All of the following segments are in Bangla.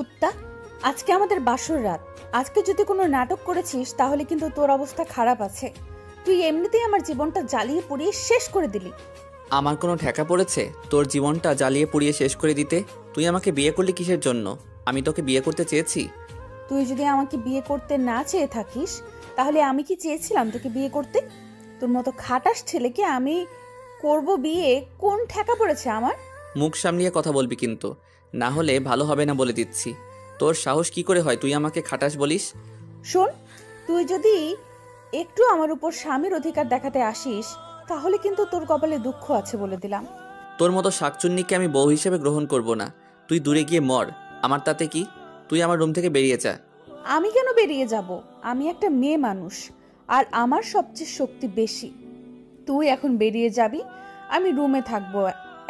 কুত্তা, আজকে আমাদের বাসর রাত। আজকে যদি কোনো নাটক করেছিস তাহলে কিন্তু তোর অবস্থা খারাপ আছে। তুই এমনিতেই আমার জীবনটা জ্বালিয়ে পুড়িয়ে শেষ করে দিলি। আমার কোনো ঠেকা পড়েছে তোর জীবনটা জ্বালিয়ে পুড়িয়ে শেষ করে দিতে? তুই আমাকে বিয়ে করলি কিসের জন্য? আমি তোকে বিয়ে করতে চেয়েছি? তুই যদি আমাকে বিয়ে করতে না চেয়ে থাকিস তাহলে আমি কি চেয়েছিলাম তোকে বিয়ে করতে? তোর মতো খাটাস ছেলেকে আমি করব বিয়ে? কোন ঠেকা পড়েছে আমার? মুখ সামলিয়ে কথা বলবি কিন্তু, না হলে ভালো হবে না বলে দিচ্ছি। তোর সাহস কি করে হয় তুই আমাকে খাটাস বলিস? শোন, তুই যদি একটু আমার উপর স্বামীর অধিকার দেখাতে আসিস তাহলে কিন্তু তোর কপালে দুঃখ আছে বলে দিলাম। তোর মতো শাকচুন্নিকে আমি বউ হিসেবে গ্রহণ করব না। তুই দূরে গিয়ে মর, আমার তাতে কি? তুই আমার রুম থেকে বেরিয়ে যা। আমি কেন বেরিয়ে যাব? আমি একটা মেয়ে মানুষ, আর আমার সবচেয়ে শক্তি বেশি। তুই এখন বেরিয়ে যাবি, আমি রুমে থাকবো।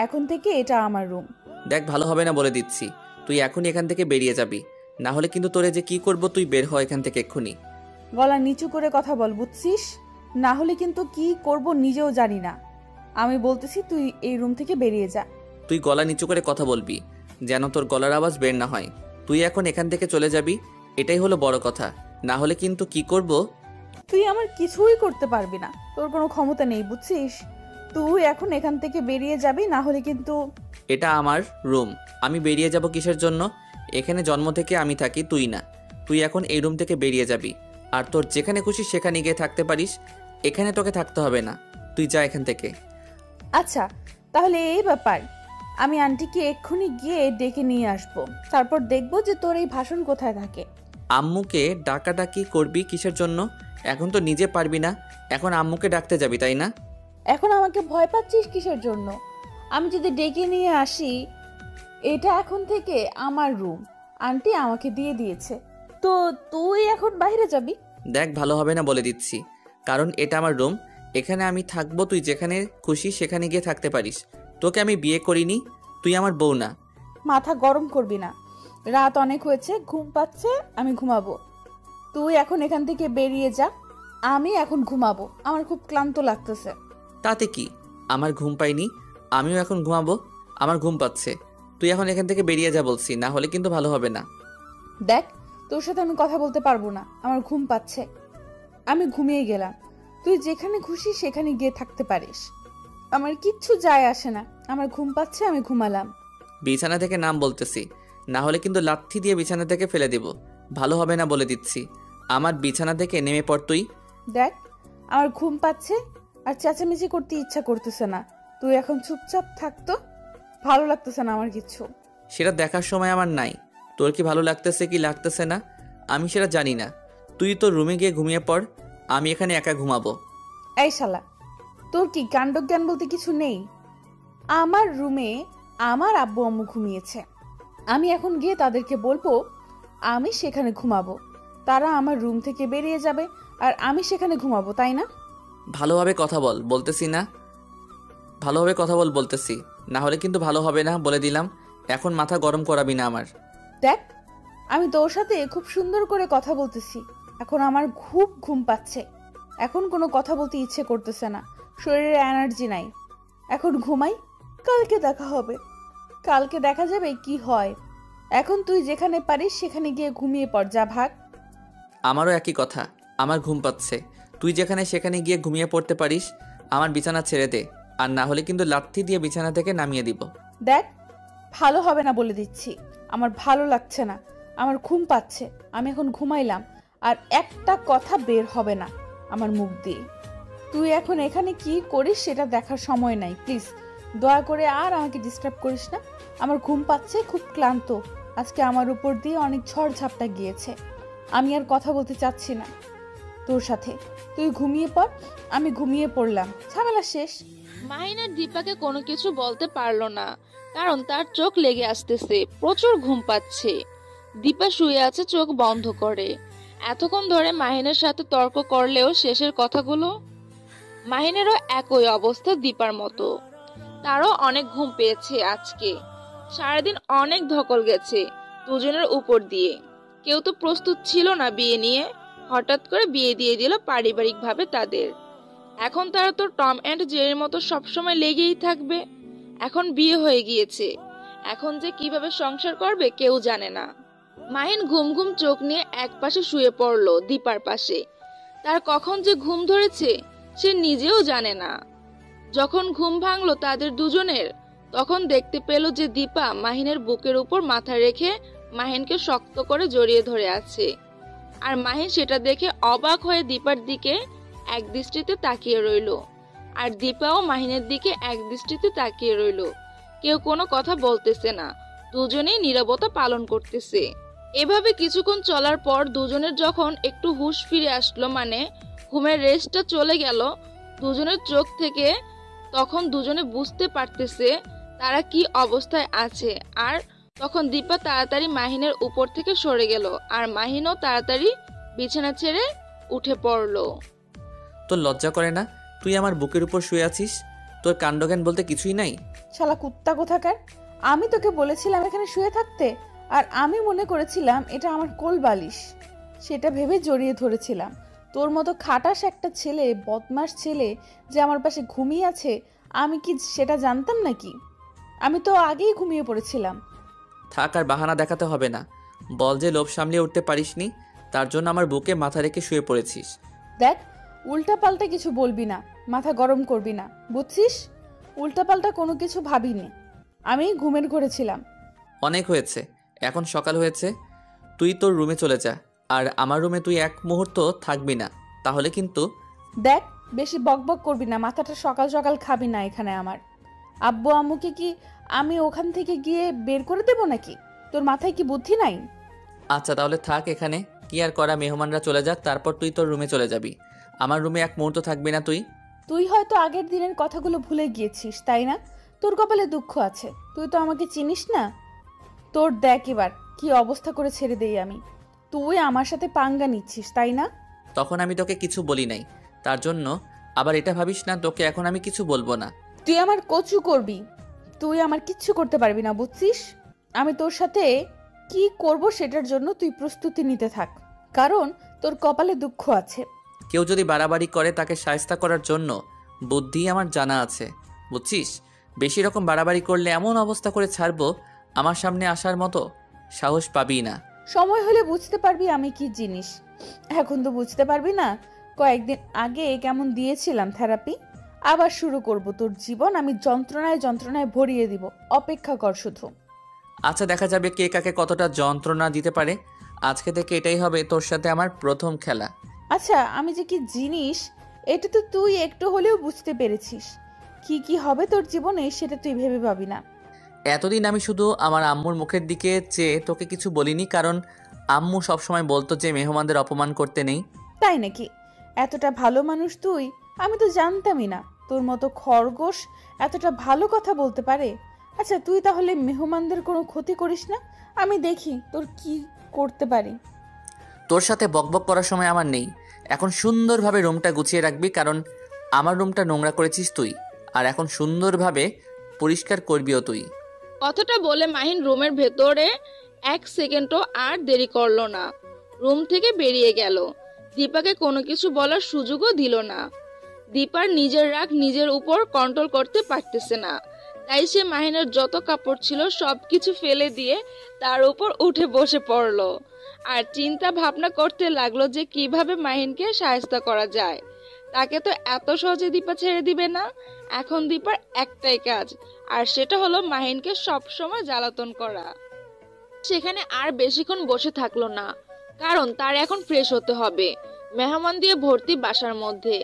এখন থেকে এটা আমার রুম। দেখ, ভালো হবে না বলে দিচ্ছি। তুই এখনই এখান থেকে বেরিয়ে যাবি, না হলে কিন্তু তোরে যে কি করব তুই বের হ এখান থেকে এক্ষুনি। গলা নিচু করে কথা বল, বুঝছিস? না হলে কিন্তু কি করব নিজেও জানি না। আমি বলতেছি তুই এই রুম থেকে বেরিয়ে যা। তুই গলা নিচু করে কথা বলবি, যেন তোর গলার আওয়াজ বের না হয়। তুই এখন এখান থেকে চলে যাবি, এটাই হলো বড় কথা। না হলে কিন্তু কি করব। তুই আমার কিছুই করতে পারবি না, তোর কোনো ক্ষমতা নেই, বুঝছিস? তুই এখন এখান থেকে বেরিয়ে যাবি, না হলে কিন্তু। এটা আমার রুম, আমি বেরিয়ে যাব কিসের জন্য? এখানে জন্ম থেকে আমি থাকি, তুই না। তুই এখন এই রুম থেকে বেরিয়ে যাবি, আর তোর যেখানে খুশি সেখানে গিয়ে থাকতে পারিস। এখানে তোকে থাকতে হবে না, তুই যা এখান থেকে। আচ্ছা, তাহলে এই ব্যাপার। আমি আন্টিকে এক্ষুনি গিয়ে ডেকে নিয়ে আসবো, তারপর দেখবো যে তোর এই ভাষণ কোথায় থাকে। আম্মুকে ডাকাডাকি করবি কিসের জন্য? এখন তো নিজে পারবি না, এখন আম্মুকে ডাকতে যাবি তাই না? এখন আমাকে ভয় পাচ্ছিস কিসের জন্য? আমি যদি ডেকে নিয়ে আসি, এটা এখন থেকে আমার রুম, আন্টি আমাকে দিয়ে দিয়েছে, তো তুই এখন বাইরে যাবি? দেখ, ভালো হবে না বলে দিচ্ছি, কারণ এটা আমার রুম। এখানে আমি থাকবো, তুই যেখানে খুশি সেখানে গিয়ে থাকতে পারিস। তোকে আমি বিয়ে করিনি, তুই আমার বউ না। মাথা গরম করবি না, রাত অনেক হয়েছে, ঘুম পাচ্ছে, আমি ঘুমাবো। তুই এখন এখান থেকে বেরিয়ে যা, আমি এখন ঘুমাবো, আমার খুব ক্লান্ত লাগতেছে। তাতে কি? আমার ঘুম পাইনি, আমিও এখন ঘুমাবো, আমার ঘুম পাচ্ছে। তুই এখন এখান থেকে বেরিয়ে যা বলছি, না হলে কিন্তু ভালো হবে না। দেখ, তোর সাথে আমি কথা বলতে পারবো না, আমার ঘুম পাচ্ছে, আমি ঘুমিয়ে গেলাম। তুই যেখানে খুশি সেখানে গিয়ে থাকতে পারিস, আমার কিচ্ছু যায় আসে না। আমার ঘুম পাচ্ছে, আমি ঘুমালাম। বিছানা থেকে নাম বলতেছি, না হলে কিন্তু লাথি দিয়ে বিছানা থেকে ফেলে দেব। ভালো হবে না বলে দিচ্ছি, আমার বিছানা থেকে নেমে পড় তুই। দেখ, আমার ঘুম পাচ্ছে আর চেঁচামেচি করতে ইচ্ছা করতেছে না। তুই এখন চুপচাপ থাকতো, ভালো লাগতেছে না আমার কিচ্ছু। সেটা দেখার সময় আমার নাই। তোর কি ভালো লাগতেছে কি লাগতেছে না আমি সেটা জানি না। তুই তোর রুমে গিয়ে ঘুমিয়ে পড়, আমি এখানে একা ঘুমাবো। এই শালা, তোর কি কাণ্ডজ্ঞান বলতে কিছু নেই? আমার রুমে আমার আব্বু আম্মু ঘুমিয়েছে, আমি এখন গিয়ে তাদেরকে বলবো আমি সেখানে ঘুমাবো। তারা আমার রুম থেকে বেরিয়ে যাবে আর আমি সেখানে ঘুমাবো, তাই না? ভালোভাবে কথা বল বলতেছি না, ভালোভাবে কথা বল বলতেছি, না হলে কিন্তু ভালো হবে না বলে দিলাম। এখন মাথা গরম করাবি না আমার। দেখ, আমি তোর সাথে খুব সুন্দর করে কথা বলতেছি, এখন আমার খুব ঘুম পাচ্ছে, এখন কোনো কথা বলতে ইচ্ছে করতেছে না, শরীরে এনার্জি নাই। এখন ঘুমাই, কালকে দেখা হবে, কালকে দেখা যাবে কি হয়। এখন তুই যেখানে পারিস সেখানে গিয়ে ঘুমিয়ে পড়, যা ভাগ। আমারও একই কথা, আমার ঘুম পাচ্ছে। তুই যেখানে সেখানে গিয়ে ঘুমিয়ে পড়তে পারিস, আমার বিছানা ছেড়ে দে, আর না হলে কিন্তু লাথি দিয়ে বিছানা থেকে নামিয়ে দিব। দেখ, ভালো হবে না বলে দিচ্ছি, আমার ভালো লাগছে না, আমার ঘুম পাচ্ছে, আমি এখন ঘুমাইলাম, আর একটা কথা বের হবে না আমার মুখ দিয়ে। তুই এখন এখানে কি করিস সেটা দেখার সময় নাই, প্লিজ দয়া করে আর আমাকে ডিস্টার্ব করিস না। আমার ঘুম পাচ্ছে, খুব ক্লান্ত, আজকে আমার উপর দিয়ে অনেক ঝড় ঝাপটা গিয়েছে, আমি আর কথা বলতে চাচ্ছি না তোর সাথে। তুই ঘুমিয়ে পড়, আমি ঘুমিয়ে পড়লাম, ঝামেলা শেষ। মাহিনা দীপাকে কোনো কিছু বলতে পারলো না, কারণ তার চোখ লেগে আসতেছে, প্রচুর ঘুম পাচ্ছে। দীপা শুয়ে আছে চোখ বন্ধ করে। এতক্ষণ ধরে মাহিনের সাথে তর্ক করলেও শেষের কথাগুলো। মাহিনেরও একই অবস্থা দীপার মতো, তারও অনেক ঘুম পেয়েছে আজকে। সারাদিন অনেক ধকল গেছে দুজনের উপর দিয়ে। কেউ তো প্রস্তুত ছিল না বিয়ে নিয়ে, হঠাৎ করে বিয়ে দিয়ে দিল পারিবারিকভাবে তাদের। এখন তারা তো টম অ্যান্ড জেরির মতো সবসময় লেগেই থাকবে। এখন বিয়ে হয়ে গিয়েছে, এখন যে কিভাবে সংসার করবে কেউ জানে না। মাহিন ঘুম ঘুম চোখ নিয়ে একপাশে শুয়ে পড়লো দীপার পাশে। তার কখন যে ঘুম ধরেছে সে নিজেও জানে না। যখন ঘুম ভাঙলো তাদের দুজনের, তখন দেখতে পেল যে দীপা মাহিনের বুকের উপর মাথা রেখে মাহিনকে শক্ত করে জড়িয়ে ধরে আছে। আর মাহিন সেটা দেখে অবাক হয়ে দীপার দিকে এক দৃষ্টিতে তাকিয়ে রইল, আর দীপাও মাহিনের দিকে এক দৃষ্টিতে তাকিয়ে রইল। কেউ কোনো কথা বলতেছে না, দুজনেই নীরবতা পালন করতেছে। এভাবে কিছুক্ষণ চলার পর দুজনের যখন একটু হুঁশ ফিরে আসলো, মানে ঘুমের রেস্টটা চলে গেল দুজনের চোখ থেকে, তখন দুজনে বুঝতে পারতেছে তারা কি অবস্থায় আছে। আর তখন দীপা তাড়াতাড়ি মাহিনের উপর থেকে সরে গেল, আর মাহিনও তাড়াতাড়ি বিছানা ছেড়ে উঠে পড়লো। তোর লজ্জা করে না? তুই আমার বুকের উপর শুয়ে আছিস, তোর কাণ্ডজ্ঞান বলতে কিছুই নাই? শালা কুত্তা কোথাকার! আমি তোকে বলেছিলাম এখানে শুয়ে থাকতে, আর আমি মনে করেছিলাম এটা আমার কোল বালিশ, সেটা ভেবে জড়িয়ে ধরেছিলাম। তোর মতো খাটাস একটা ছেলে, বদমাস ছেলে যে আমার পাশে ঘুমিয়ে আছে, আমি কি সেটা জানতাম নাকি? আমি তো আগেই ঘুমিয়ে পড়েছিলাম। থাক, আর বাহানা দেখাতে হবে না। বল যে লোভ সামলিয়ে উঠতে পারিসনি, তার জন্য আমার বুকে মাথা রেখে শুয়ে পড়েছিস। দেখ, উল্টাপাল্টা কিছু বলবি না, মাথা গরম করবি না, বুঝছিস? উল্টাপাল্টা কোনো কিছু ভাবিনি, আমি ঘুমের ঘরে ছিলাম। অনেক হয়েছে, এখন সকাল হয়েছে, তুই তোর রুমে চলে যা। আর আমার রুমে তুই এক মুহূর্ত থাকবি না, তাহলে কিন্তু। দেখ, বেশি বকবক করবি না, মাথাটা সকাল সকাল খাবি না এখানে আমার। আব্বু আম্মুকে কি আমি ওখান থেকে গিয়ে বের করে দেব নাকি? তোর মাথায় কি বুদ্ধি নাই? আচ্ছা তাহলে থাক এখানে, কি আর করা, মেহমানরা চলে যাক, তারপর তুই তোর রুমে চলে যাবি। আমার রুমে এক মুহূর্ত থাকবি না তুই। তুই হয়তো আগের দিনের কথাগুলো ভুলে গিয়েছিস, তাই না? তোর কপালে দুঃখ আছে, তুই তো আমাকে চিনিস না। তোর দেখ এবার কি অবস্থা করে ছেড়ে দেই আমি। তুই আমার সাথে পাঙ্গা নিচ্ছিস, তাই না? তখন আমি তোকে কিছু বলি নাই, তার জন্য আবার এটা ভাবিস না তোকে এখন আমি কিছু বলবো না। তুই আমার কচু করবি, তুই আমার কিচ্ছু করতে পারবি না, বুঝছিস? আমি তোর সাথে কি করব সেটার জন্য তুই প্রস্তুতি নিতে থাক, কারণ তোর কপালে দুঃখ আছে। কেউ যদি বাড়াবাড়ি করে তাকে শায়েস্তা করার জন্য বুদ্ধি আমার জানা আছে, বুঝছিস? বেশি রকম বাড়াবাড়ি করলে এমন অবস্থা করে ছাড়বো, আমার সামনে আসার মতো সাহস পাবি না। সময় হলে বুঝতে পারবি আমি কি জিনিস, এখন তো বুঝতে পারবি না। কয়েকদিন আগে কেমন দিয়েছিলাম থেরাপি, আবার শুরু করব তোর জীবন আমি যন্ত্রণায় যন্ত্রণায় ভরিয়ে দিব, অপেক্ষা কর শুধু। আচ্ছা দেখা যাবে কে কাকে কতটা যন্ত্রণা দিতে পারে। আজকে থেকে এটাই হবে তোর সাথে আমার প্রথম খেলা। আচ্ছা, আমি যে কি জিনিস এটা তো তুই একটু হলেও বুঝতে পেরেছিস। কি কি হবে তোর জীবনে সেটা তুই ভেবে পাবি না। এতদিন আমি শুধু আমার আম্মুর মুখের দিকে চেয়ে তোকে কিছু বলিনি, কারণ আম্মু সবসময় বলতো যে মেহমানদের অপমান করতে নেই। তাই নাকি? এতটা ভালো মানুষ তুই, আমি তো জানতামই না তোর মতো খরগোশ এতটা ভালো কথা বলতে পারে। আচ্ছা, তুই তাহলে মেহমানদের কোনো ক্ষতি করিস না, আমি দেখি তোর কি করতে পারি। তোর সাথে বকবক করার সময় আমার নেই, এখন সুন্দরভাবে রুমটা গুছিয়ে রাখবি, কারণ আমার রুমটা নোংরা করেছিস তুই, আর এখন সুন্দরভাবে পরিষ্কার করবিও তুই। কথাটা বলে মাহিন রুমের ভেতরে এক সেকেন্ডও আর দেরি করলো না, রুম থেকে বেরিয়ে গেল। দীপাকে কোনো কিছু বলার সুযোগও দিল না। দীপার নিজের রাগ নিজের উপর কন্ট্রোল করতে পারতেছে না, তাই সে মাহিনের যত কাপড় ছিল সবকিছু ফেলে দিয়ে তার উপর উঠে বসে পড়লো, আর চিন্তা ভাবনা করতে লাগলো যে কিভাবে মাহিনকে সাহায্য করা যায়। তাকে তো এত সহজে দীপা ছেড়ে দিবে না। এখন দীপার একটাই কাজ, আর সেটা হলো মাহিনকে সবসময় জ্বালাতন করা। সেখানে আর বেশিক্ষণ বসে থাকলো না, কারণ তার এখন ফ্রেশ হতে হবে। মেহমান দিয়ে ভর্তি বাসার মধ্যে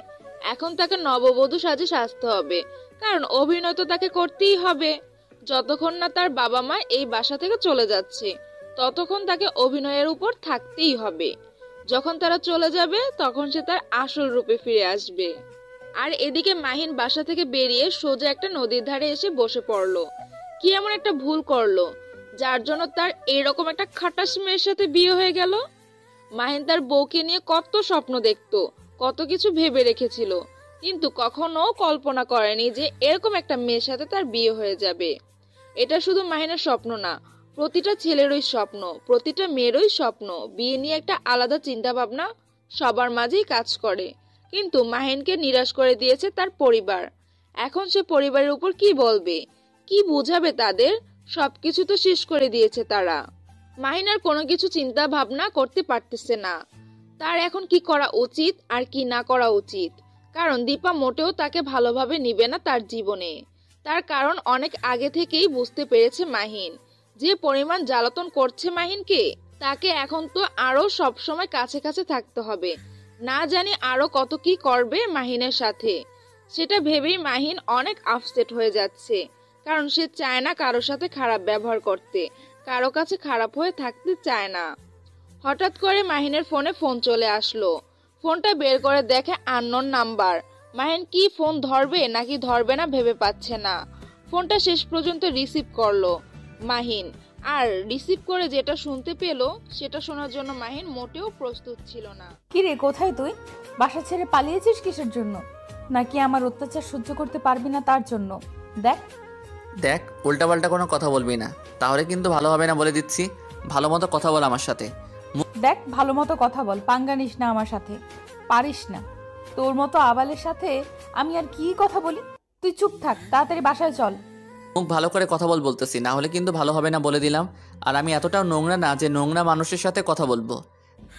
এখন তাকে নববধূ সাজে সাজতে হবে, কারণ অভিনয় তো তাকে করতেই হবে। যতক্ষণ না তার বাবা মা এই বাসা থেকে চলে যাচ্ছে ততক্ষণ তাকে অভিনয়ের উপর থাকতেই হবে। যখন তারা চলে যাবে তখন সে তার আসল রূপে ফিরে আসবে। আর এদিকে মাহিন বাসা থেকে বেরিয়ে সোজা একটা নদীর ধারে এসে বসে পড়লো। কি এমন একটা ভুল করলো যার জন্য তার এইরকম একটা খাটাস মেয়ের সাথে বিয়ে হয়ে গেল? মাহিন তার বউকে নিয়ে কত স্বপ্ন দেখতো, কত কিছু ভেবে রেখেছিল, কিন্তু কখনো কল্পনা করেনি যে এরকম একটা মেয়ের সাথে তার বিয়ে হয়ে যাবে। এটা শুধু মাহিনের স্বপ্ন না, প্রতিটা ছেলেরই স্বপ্ন, প্রতিটা মেয়েরই স্বপ্ন। বিয়ে নিয়ে একটা আলাদা চিন্তা ভাবনা সবার মাঝেই কাজ করে, কিন্তু মাহিনকে নিরাশ করে দিয়েছে তার পরিবার। এখন সে পরিবারের উপর কি বলবে, কি বুঝাবে তাদের? সবকিছু তো শেষ করে দিয়েছে তারা। মাহিন আর কোনো কিছু চিন্তা ভাবনা করতে পারতেছে না তার এখন কি করা উচিত আর কি না করা উচিত। কারণ দীপা মোটেও তাকে ভালোভাবে নিবে না তার জীবনে। তার কারণ অনেক আগে থেকেই বুঝতে পেরেছে মাহিন যে পরিমাণ জ্বালাতন করছে মাহিনকে, তাকে এখন তো আরো সবসময় কাছে কাছে থাকতে হবে। না জানি আরো কত কি করবে মাহিনের সাথে। সেটা ভেবেই মাহিন অনেক আপসেট হয়ে যাচ্ছে। কারণ সে চায় না কারোর সাথে খারাপ ব্যবহার করতে, কারো কাছে খারাপ হয়ে থাকতে চায় না। হঠাৎ করে মাহিনের ফোনে ফোন চলে আসলো। ফোনটা বের করে দেখে আননোন নাম্বার। মাহিন কি ফোন ধরবে নাকি ধরবে না ভেবে পাচ্ছে না। ফোনটা শেষ পর্যন্ত রিসিভ করলো মাহিন। আর রিসিভ করে যেটা শুনতে পেল সেটা শোনার জন্য মাহিন মোটেও প্রস্তুত ছিল না। কি রে, কোথায় তুই? বাসা ছেড়ে পালিয়েছিস কিসের জন্য? নাকি আমার অত্যাচার সহ্য করতে পারবি না তার জন্য? দেখ দেখ, উল্টাপাল্টা কোনো কথা বলবি না, তাহলে কিন্তু ভালো হবে না বলে দিচ্ছি। ভালো মতো কথা বল আমার সাথে। দেখ ভালো মতো কথা বল, পাঙ্গা নিস না আমার সাথে, পারিস না। তোর মতো আবালের সাথে আমি আর কি কথা বলি? তুই চুপ থাক, তাড়াতাড়ি বাসায় চল। মুখ ভালো করে কথা বল বলতেছি, না হলে কিন্তু ভালো হবে না বলে দিলাম। আর আমি এতটাও নোংরা না যে নোংরা মানুষের সাথে কথা বলবো।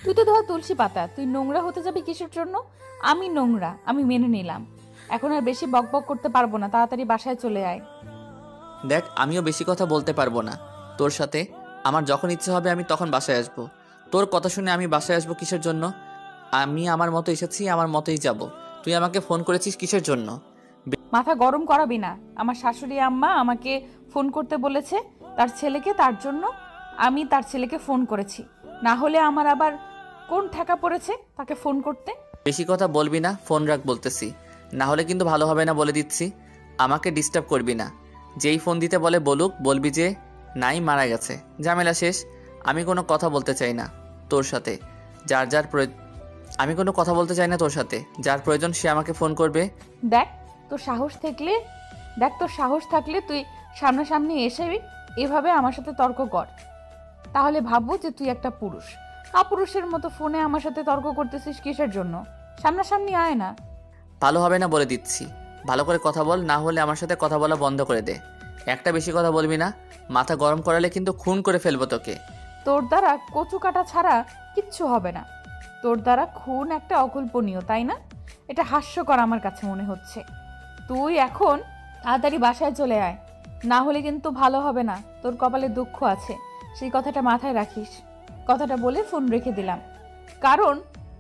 তুই তো ধর তুলসী পাতা, তুই নোংরা হতে যাবি কিসের জন্য? আমি নোংরা, আমি মেনে নিলাম। এখন আর বেশি বকবক করতে পারবো না, তাড়াতাড়ি বাসায় চলে আয়। দেখ, আমিও বেশি কথা বলতে পারবো না তোর সাথে। আমার যখন ইচ্ছে হবে আমি তখন বাসায় আসবো। তোর কথা শুনে আমি বাসায় আসবো কিসের জন্য? আমি আমার মতো এসেছি, আমার মতোই যাব। তুই আমাকে ফোন করেছিস কিসের জন্য? মাথা গরম করাবি না। আমার শাশুড়ি আম্মা আমাকে ফোন করতে বলেছে তার ছেলেকে, তার জন্য আমি তার ছেলেকে ফোন করেছি। না হলে আমার আবার কোন ঠেকা পড়েছে তাকে ফোন করতে? বেশি কথা বলবি না, ফোন রাখ বলতেছি, না হলে কিন্তু ভালো হবে না বলে দিচ্ছি। আমাকে ডিস্টার্ব করবি না। যেই ফোন দিতে বলে বলুক, বলবি যে নাই, মারা গেছে, ঝামেলা শেষ। আমি কোনো কথা বলতে চাই না তোর সাথে। আমি কোনো কথা বলতে চাই না তোর সাথে। যার প্রয়োজন সে আমাকে ফোন করবে। দেখ তোর সাহস থাকলে তুই সামনাসামনি এসে এভাবে আমার সাথে তর্ক কর, তাহলে ভাববো যে তুই একটা পুরুষ। কাপুরুষের মতো ফোনে আমার সাথে তর্ক করতেছিস কিসের জন্য? সামনাসামনি আয় না। ভালো হবে না বলে দিচ্ছি। ভালো করে কথা বল, না হলে আমার সাথে কথা বলা বন্ধ করে দে। একটা বেশি কথা বলবি না, মাথা গরম করালে কিন্তু খুন করে ফেলবো তোকে। তোর দ্বারা কচু কাটা ছাড়া কিচ্ছু হবে না। তোর দ্বারা খুন একটা অকল্পনীয়, তাই না? এটা হাস্যকর আমার কাছে মনে হচ্ছে। তুই এখন তাড়াতাড়ি বাসায় চলে আয়, না হলে কিন্তু ভালো হবে না। তোর কপালে দুঃখ আছে, সেই কথাটা মাথায় রাখিস। কথাটা বলে ফোন রেখে দিলাম। কারণ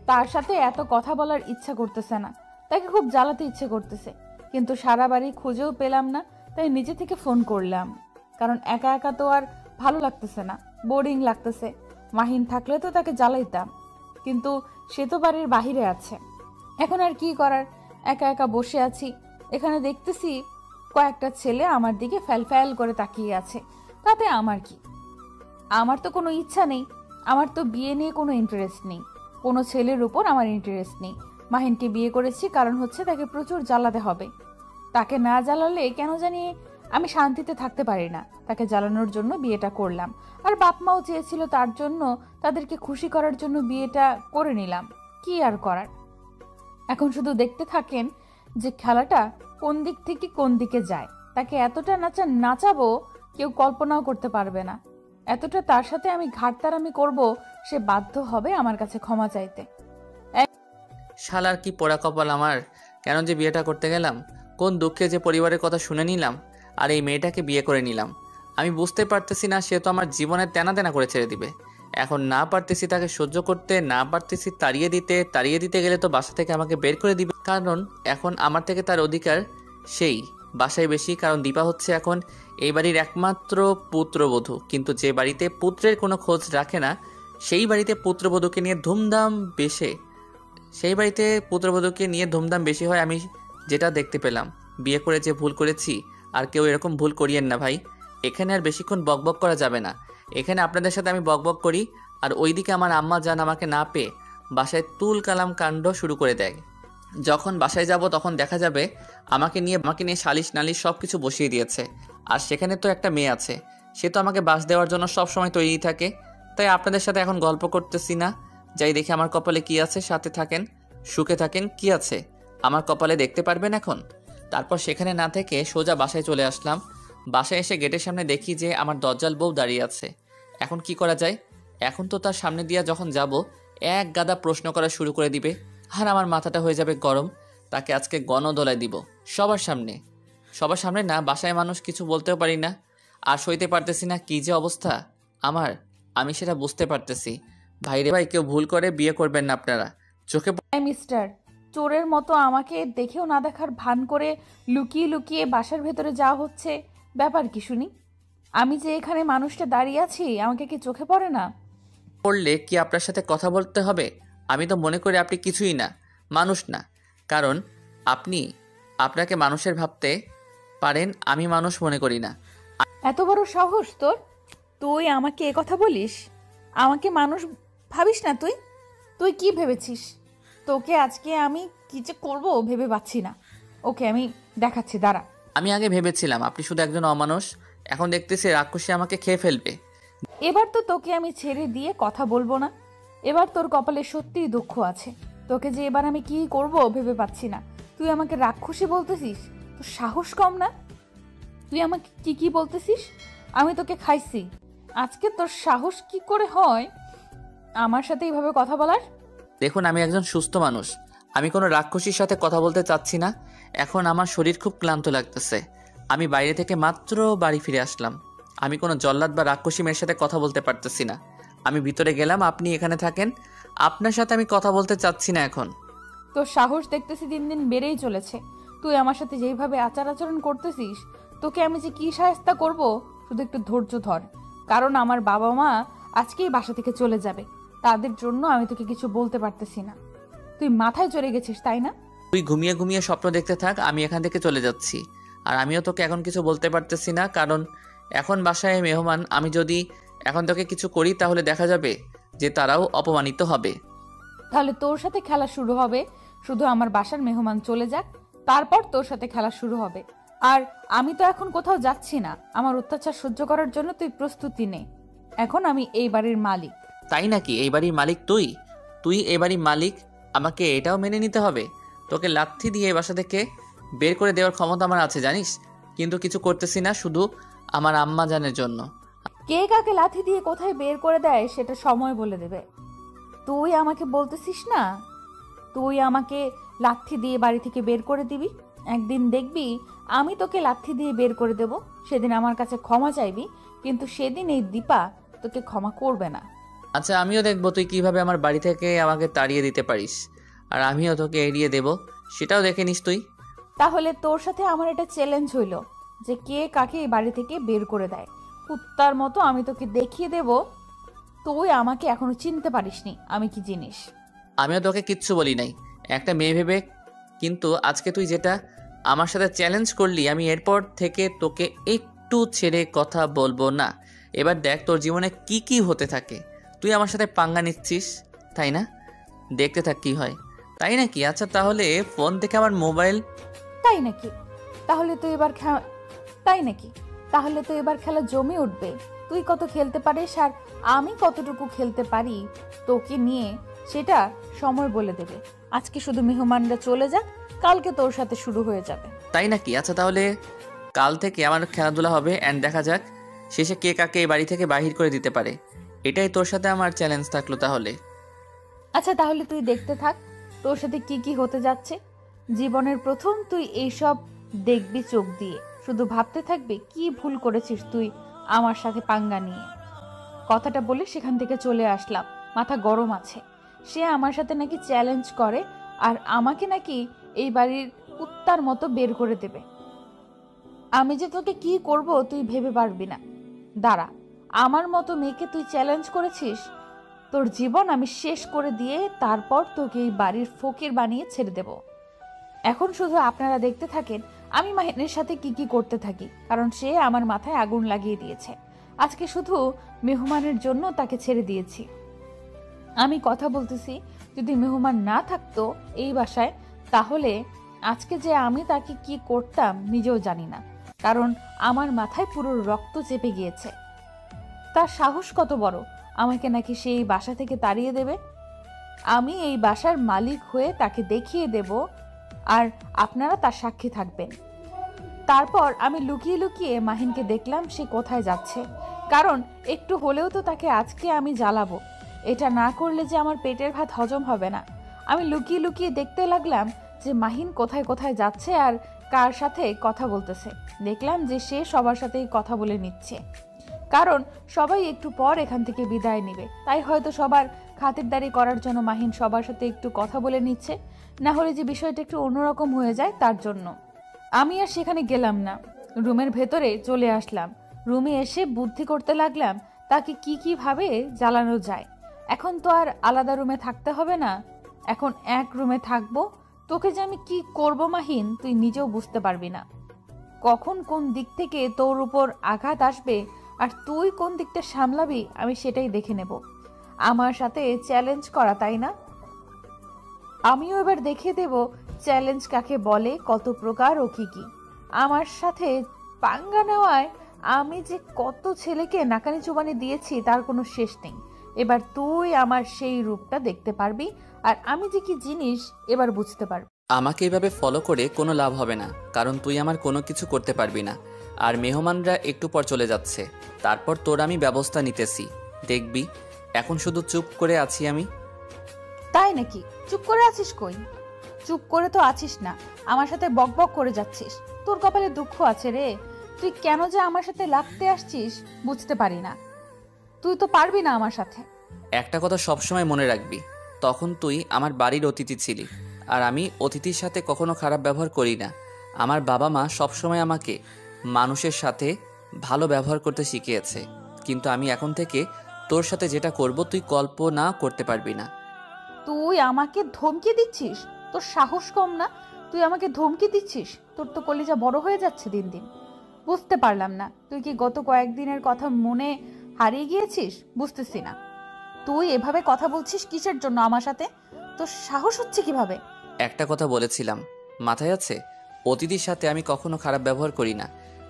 তার সাথে এত কথা বলার ইচ্ছা করতেছে না, তাকে খুব জ্বালাতে ইচ্ছে করতেছে। কিন্তু সারা বাড়ি খুঁজেও পেলাম না, তাই নিজে থেকে ফোন করলাম। কারণ একা একা তো আর ভালো লাগতেছে না, বোরিং লাগতেছে। মাহিন থাকলে তো তাকে জ্বালাইতাম, কিন্তু সে তো বাড়ির বাহিরে আছে। এখন আর কি করার, একা একা বসে আছি। এখানে দেখতেছি কয়েকটা ছেলে আমার দিকে ফ্যাল করে তাকিয়ে আছে। তাতে আমার কি? আমার তো কোনো ইচ্ছা নেই, আমার তো বিয়ে নিয়ে কোনো ইন্টারেস্ট নেই, কোনো ছেলের উপর আমার ইন্টারেস্ট নেই। মাহিনকে বিয়ে করেছি কারণ হচ্ছে তাকে প্রচুর জ্বালাতে হবে। তাকে না জ্বালালে কেন জানি আমি শান্তিতে থাকতে পারি না। তাকে জ্বালানোর জন্য বিয়েটা করলাম। আর বাপ মাও চেয়েছিল, তার জন্য তাদেরকে খুশি করার জন্য বিয়েটা করে নিলাম। কি আর করার? এখন শুধু দেখতে থাকেন যে খেলাটা কোন দিক থেকে কোন দিকে যায়। তাকে এতটা নাচাবো কেউ কল্পনাও করতে পারবে না। এতটা তার সাথে আমি ঘাটতারামি করব, সে বাধ্য হবে আমার কাছে ক্ষমা চাইতে। শালার কি পোড়া কপাল আমার! কেন যে বিয়েটা করতে গেলাম? কোন দুঃখে যে পরিবারের কথা শুনে নিলাম, আর এই মেয়েটাকে বিয়ে করে নিলাম। আমি বুঝতে পারতেছি না, সে তো আমার জীবনের তেনা তেনা করে ছেড়ে দিবে। এখন না পারতেছি তাকে সহ্য করতে, না পারতেছি তাড়িয়ে দিতে গেলে তো বাসা থেকে আমাকে বের করে দিবে। কারণ এখন আমার থেকে তার অধিকার সেই বাসায় বেশি। কারণ দীপা হচ্ছে এখন এই বাড়ির একমাত্র পুত্রবধূ। কিন্তু যে বাড়িতে পুত্রের কোনো খোঁজ রাখে না, সেই বাড়িতে পুত্রবধূকে নিয়ে ধুমধাম বেশি হয়। আমি যেটা দেখতে পেলাম, বিয়ে করে যে ভুল করেছি, আর কেউ এরকম ভুল করিয়েন না ভাই। এখানে আর বেশিক্ষণ বকবক করা যাবে না। এখানে আপনাদের সাথে আমি বকবক করি, আর ওইদিকে আমার আম্মা জান আমাকে না পেয়ে বাসায় তুল কালাম কাণ্ড শুরু করে দেয়। যখন বাসায় যাব তখন দেখা যাবে আমাকে নিয়ে সালিশ নালিশ সব কিছু বসিয়ে দিয়েছে। আর সেখানে তো একটা মেয়ে আছে, সে তো আমাকে বাস দেওয়ার জন্য সব সময় তৈরি থাকে। তাই আপনাদের সাথে এখন গল্প করতেছি না, যাই দেখি আমার কপালে কি আছে। সাথে থাকেন, সুখে থাকেন। কি আছে আমার কপালে দেখতে পারবেন এখন। তারপর সেখানে না থেকে সোজা বাসায় চলে আসলাম। বাসায় এসে গেটের সামনে দেখি যে আমার দজ্জাল বউ দাঁড়িয়ে আছে। এখন কি করা যায়? এখন তো তার সামনে দিয়া যখন যাব, এক গাদা প্রশ্ন করা শুরু করে দিবে, আর আমার মাথাটা হয়ে যাবে গরম। তাকে আজকে গণদোলায় দিব, সবার সামনে। সবার সামনে না, বাসায় মানুষ কিছু বলতেও পারি না, আর সইতে পারতেছি না। কি যে অবস্থা আমার, আমি সেটা বুঝতে পারতেছি। ভাইরে ভাই, কেউ ভুল করে বিয়ে করবেন না আপনারা। চোখে মিস্টার, চোরের মতো আমাকে দেখেও না দেখার ভান করে লুকিয়ে লুকিয়ে বাসার ভেতরে যাওয়া হচ্ছে, ব্যাপার কি শুনি? আমি যে এখানে মানুষটা দাঁড়িয়ে আছি, আমাকে কি চোখে পড়ে না? পড়লে কি আপনার সাথে কথা বলতে হবে? আমি তো মনে করি আপনি কিছুই না, মানুষ না। কারণ আপনি আপনাকে মানুষের ভাবতে পারেন, আমি মানুষ মনে করি না। এত বড় সাহস তোর! তুই আমাকে এ কথা বলিস? আমাকে মানুষ ভাবিস না তুই? তুই কি ভেবেছিস? তোকে আজকে আমি কি যে করবো ভেবে পাচ্ছি না। ওকে, আমি দেখাচ্ছি, দাঁড়া। আমি আগে ভেবেছিলাম আপনি শুধু একজন অমানুষ, এখন দেখতেছি রাক্ষসী আমাকে খেয়ে ফেলবে। এবার তো তোকে আমি ছেড়ে দিয়ে কথা বলবো না। এবার তোর কপালে সত্যিই দুঃখ আছে। তোকে যে এবার আমি কি করব ভেবে পাচ্ছি না। তুই আমাকে রাক্ষসী বলতেছিস? তোর সাহস কম না? তুই আমাকে কি কি বলতেছিস? আমি তোকে খাইছি। আজকে তোর সাহস কি করে হয় আমার সাথে এইভাবে কথা বলার? দেখুন, আমি একজন সুস্থ মানুষ, আমি কোনো রাক্ষসীর সাথে কথা বলতে চাচ্ছি না। এখন আমার শরীর খুব ক্লান্ত লাগতেছে। আমি বাইরে থেকে মাত্র বাড়ি ফিরে আসলাম। আমি কোনো জল্লাদ বা রাক্ষসী মেয়ের সাথে কথা বলতে পারতেছি না। আমি ভিতরে গেলাম, আপনি এখানে থাকেন। আপনার সাথে আমি কথা বলতে চাচ্ছি না এখন। তোর সাহস দেখতেছি দিন দিন বেড়েই চলেছে। তুই আমার সাথে যেইভাবে আচার আচরণ করতেছিস, তোকে আমি যে কি শায়েস্তা করব, শুধু একটু ধৈর্য ধর। কারণ আমার বাবা মা আজকেই বাসা থেকে চলে যাবে। তাদের জন্য আমি তোকে কিছু বলতে পারতেছি না। তুই মাথায় চড়ে গেছিস, তাই না? তুই ঘুমিয়ে ঘুমিয়ে স্বপ্ন দেখতে থাক, আমি এখান থেকে চলে যাচ্ছি। আর আমিও তোকে এখন কিছু বলতে পারতেছি না, কারণ এখন বাসায় মেহমান। আমি যদি এখন তোকে কিছু করি তাহলে দেখা যাবে যে তারাও অপমানিত হবে। তাহলে তোর সাথে খেলা শুরু হবে। শুধু আমার বাসার মেহমান চলে যাক, তারপর তোর সাথে খেলা শুরু হবে। আর আমি তো এখন কোথাও যাচ্ছি না। আমার অত্যাচার সহ্য করার জন্য তুই প্রস্তুতি নে। এখন আমি এই বাড়ির মালিক। তাই নাকি? এই বাড়ির মালিক তুই? তুই এই বাড়ির মালিক, আমাকে এটাও মেনে নিতে হবে? তোকে লাথি দিয়ে এই বাসা থেকে বের করে দেওয়ার ক্ষমতা আমার আছে জানিস, কিন্তু কিছু করতেছি না, শুধু আমার আম্মা জানের জন্য। কে কাকে লাথি দিয়ে কোথায় বের করে দেয় সেটা সময় বলে দেবে। তুই আমাকে বলতেছিস না তুই আমাকে লাথি দিয়ে বাড়ি থেকে বের করে দিবি? একদিন দেখবি আমি তোকে লাথি দিয়ে বের করে দেব। সেদিন আমার কাছে ক্ষমা চাইবি, কিন্তু সেদিন এই দীপা তোকে ক্ষমা করবে না। আচ্ছা, আমিও দেখবো তুই কিভাবে আমার বাড়ি থেকে আমাকে তাড়িয়ে দিতে পারিস, আর আমিও তোকে এড়িয়ে দেব, সেটাও দেখে নিস তুই। তাহলে তোর সাথে আমার এটা চ্যালেঞ্জ হইল যে কে কাকে এই বাড়ি থেকে বের করে দেয়। কুত্তার মতো আমি তোকে দেখিয়ে দেব। তুই আমাকে এখনো চিনতে পারিসনি আমি কি জিনিস। আমিও তোকে কিচ্ছু বলি নাই, একটা মেয়ে ভেবে। কিন্তু আজকে তুই যেটা আমার সাথে চ্যালেঞ্জ করলি, আমি এরপর থেকে তোকে একটু ছেড়ে কথা বলবো না। এবার দেখ তোর জীবনে কি কি হতে থাকে। তুই আমার সাথে পাঙ্গা নিচ্ছিস, তাই না? দেখতে থাক কি হয়, তাই নাকি? আচ্ছা, তাহলে ফোন থেকে আমার মোবাইল। তাই নাকি? তাহলে তো এবার তাই নাকি? তাহলে তো এবার খেলা জমে উঠবে। তুই কত খেলতে পারিস আর আমি কতটুকু খেলতে পারি তোকে নিয়ে, সেটা সময় বলে দেবে। আজকে শুধু মেহমানরা চলে যাক, কালকে তোর সাথে শুরু হয়ে যাবে। তাই নাকি? আচ্ছা, তাহলে কাল থেকে আমার খেলাধুলা হবে, অ্যান্ড দেখা যাক শেষে কে কাকে এই বাড়ি থেকে বাহির করে দিতে পারে। এটাই তোর সাথে আমার চ্যালেঞ্জ থাকলো তাহলে। আচ্ছা, তাহলে তুই দেখতে থাক তোর সাথে কি কি হতে যাচ্ছে। জীবনের প্রথম তুই এইসব দেখবি চোখ দিয়ে, শুধু ভাবতে থাকবি কি ভুল করেছিস তুই আমার সাথে পাঙ্গা নিয়ে। কথাটা বলে সেখান থেকে চলে আসলাম। মাথা গরম আছে। সে আমার সাথে নাকি চ্যালেঞ্জ করে, আর আমাকে নাকি এই বাড়ির কুত্তার মতো বের করে দেবে। আমি যে তোকে কি করব তুই ভেবে পারবি না। দাঁড়া, আমার মতো মেয়েকে তুই চ্যালেঞ্জ করেছিস, তোর জীবন আমি শেষ করে দিয়ে তারপর তোকে এই বাড়ির ফকির বানিয়ে ছেড়ে দেব। এখন শুধু আপনারা দেখতে থাকেন আমি মাহিনের সাথে কি কি করতে থাকি, কারণ সে আমার মাথায় আগুন লাগিয়ে দিয়েছে। আজকে শুধু মেহমানের জন্য তাকে ছেড়ে দিয়েছি। আমি কথা বলতেছি, যদি মেহমান না থাকতো এই বাসায়, তাহলে আজকে যে আমি তাকে কি করতাম নিজেও জানি না, কারণ আমার মাথায় পুরো রক্ত চেপে গিয়েছে। তার সাহস কত বড়, আমাকে নাকি সেই বাসা থেকে তাড়িয়ে দেবে। আমি এই বাসার মালিক হয়ে তাকে দেখিয়ে দেব, আর আপনারা তার সাক্ষী থাকবেন। তারপর আমি লুকিয়ে লুকিয়ে মাহিনকে দেখলাম সে কোথায় যাচ্ছে। কারণ একটু হলেও তো তাকে আজকে আমি জ্বালাবো। এটা না করলে যে আমার পেটের ভাত হজম হবে না। আমি লুকিয়ে লুকিয়ে দেখতে লাগলাম যে মাহিন কোথায় কোথায় যাচ্ছে আর কার সাথে কথা বলতেছে। দেখলাম যে সে সবার সাথেই কথা বলে নিচ্ছে, কারণ সবাই একটু পর এখান থেকে বিদায় নেবে। তাই হয়তো সবার খাতিরদারি করার জন্য মাহিন সবার সাথে একটু কথা বলে নিচ্ছে, না হলে যে বিষয়টা একটু অন্যরকম হয়ে যায় তার জন্য। আমি আর সেখানে গেলাম না, রুমের ভেতরে চলে আসলাম। রুমে এসে বুদ্ধি করতে লাগলাম তাকে কি ভাবে জ্বালানো যায়। এখন তো আর আলাদা রুমে থাকতে হবে না, এখন এক রুমে থাকবো। তোকে যে আমি কি করব মাহিন, তুই নিজেও বুঝতে পারবি না। কখন কোন দিক থেকে তোর উপর আঘাত আসবে আর তুই কোন দিকটা সামলাবি আমি সেটাই দেখে নেব। আমার সাথে চ্যালেঞ্জ করা, তাই না? আমিও এবার দেখিয়ে দেব চ্যালেঞ্জ কাকে বলে, কত প্রকার ও কি কি। আমার সাথে পাঙ্গা নেওয়ায় আমি যে কত ছেলেকে নাকানি চুবানি দিয়েছি তার কোনো শেষ নেই। এবার তুই আমার সেই রূপটা দেখতে পারবি আর আমি যে কি জিনিস এবার বুঝতে পারবি। আমাকে এভাবে ফলো করে কোনো লাভ হবে না, কারণ তুই আমার কোনো কিছু করতে পারবি না। আর মেহমানরা একটু পর চলে যাচ্ছে, তারপর তোর আমি ব্যবস্থা নিতেছি, দেখবি। এখন শুধু চুপ করে আছি আমি। তাই নাকি? চুপ করে আছিস কই? চুপ করে তো আছিস না, আমার সাথে বকবক করে যাচ্ছিস। তোর কপালে দুঃখ আছে রে। তুই কেন যে আমার সাথে লাগতে আসছিস বুঝতে পারি না। তুই তো পারবি না আমার সাথে। একটা কথা সবসময় মনে রাখবি, তখন তুই আমার বাড়ির অতিথি ছিলি, আর আমি অতিথির সাথে কখনো খারাপ ব্যবহার করি না। আমার বাবা মা সবসময় আমাকে মানুষের সাথে ভালো ব্যবহার করতে শিখিয়েছে, কিন্তু আমি এখন থেকে তোর সাথে যেটা করব তুই কল্পনা করতে পারবি না। তুই আমাকে ধমকি দিচ্ছিস? তোর সাহস কম না? তুই আমাকে ধমকি দিচ্ছিস? তোর তো কলিজা বড় হয়ে যাচ্ছে দিন দিন। বুঝতে পারলাম না, তুই কি গত কয়েকদিনের কথা মনে হারিয়ে গিয়েছিস? বুঝতেছি না। তুই এভাবে কথা বলছিস কিসের জন্য আমার সাথে? তোর সাহস হচ্ছে কিভাবে? একটা কথা বলেছিলাম, মাথায় আছে? অতিথির সাথে আমি কখনো খারাপ ব্যবহার করি না,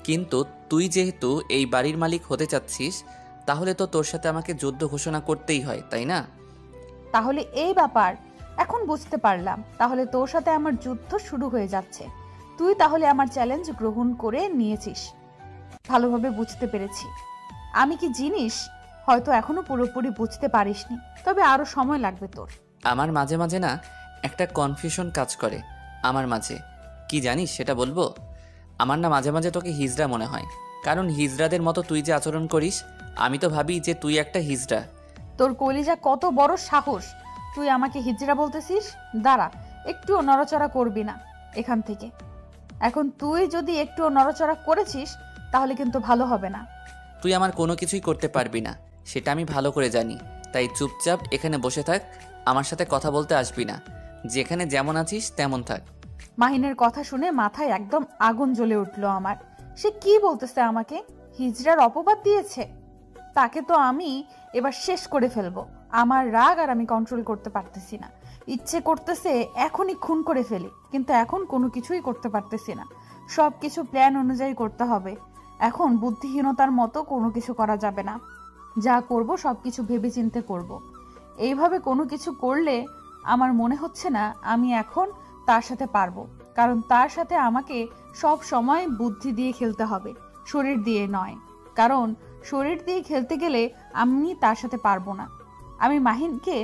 কিন্তু তুই যেহেতু এই বাড়ির মালিক হতে চাচ্ছিস, তাহলে তো তোর সাথে আমাকে যুদ্ধ ঘোষণা করতেই হয়, তাই না? তাহলে এই ব্যাপার, এখন বুঝতে পারলাম। তাহলে তোর সাথে আমার যুদ্ধ শুরু হয়ে যাচ্ছে। তুই তাহলে আমার চ্যালেঞ্জ গ্রহণ করে নিয়েছিস। ভালোভাবে বুঝতে পেরেছি আমি কি জিনিস। হয়তো এখনো পুরোপুরি বুঝতে পারিসনি, তবে আরো সময় লাগবে তোর। আমার মাঝে মাঝে না একটা কনফিউশন কাজ করে আমার মাঝে। কি জানিস সেটা বলবো? আমার না মাঝে মাঝে তোকে হিজড়া মনে হয়, কারণ হিজড়াদের মতো তুই যে আচরণ করিস, আমি তো ভাবি যে তুই একটা হিজড়া। তোর কলিজা কত বড় সাহস! তুই আমাকে হিজড়া বলতেছিস? দাঁড়া, একটুও নড়াচড়া করবি না এখান থেকে। এখন তুই যদি একটুও নড়াচড়া করেছিস তাহলে কিন্তু ভালো হবে না। তুই আমার কোনো কিছুই করতে পারবি না, সেটা আমি ভালো করে জানি। তাই চুপচাপ এখানে বসে থাক, আমার সাথে কথা বলতে আসবি না। যেখানে যেমন আছিস তেমন থাক। মাহিনের কথা শুনে মাথায় একদম আগুন জ্বলে উঠলো আমার। সে কি বলতেছে আমাকে? হিজড়ার অপবাদ দিয়েছে? তাকে তো আমি এবার শেষ করে ফেলবো। আমার রাগ আর আমি কন্ট্রোল করতে পারতেছি না। ইচ্ছে করতেছে এখনই খুন করে ফেলি, কিন্তু এখন কোনো কিছুই করতে পারতেছি না। সব কিছু প্ল্যান অনুযায়ী করতে হবে। এখন বুদ্ধিহীনতার মতো কোনো কিছু করা যাবে না। যা করব সব কিছু ভেবেচিন্তে করব। এইভাবে কোনো কিছু করলে আমার মনে হচ্ছে না আমি এখন তার সাথে পারবো, কারণ তার সাথে আমাকে সব সময় বুদ্ধি দিয়ে খেলতে হবে, শরীর দিয়ে নয়। কারণ শরীর দিয়ে খেলতে গেলে আমি তার সাথে পারবো না। আমি মাহিনকে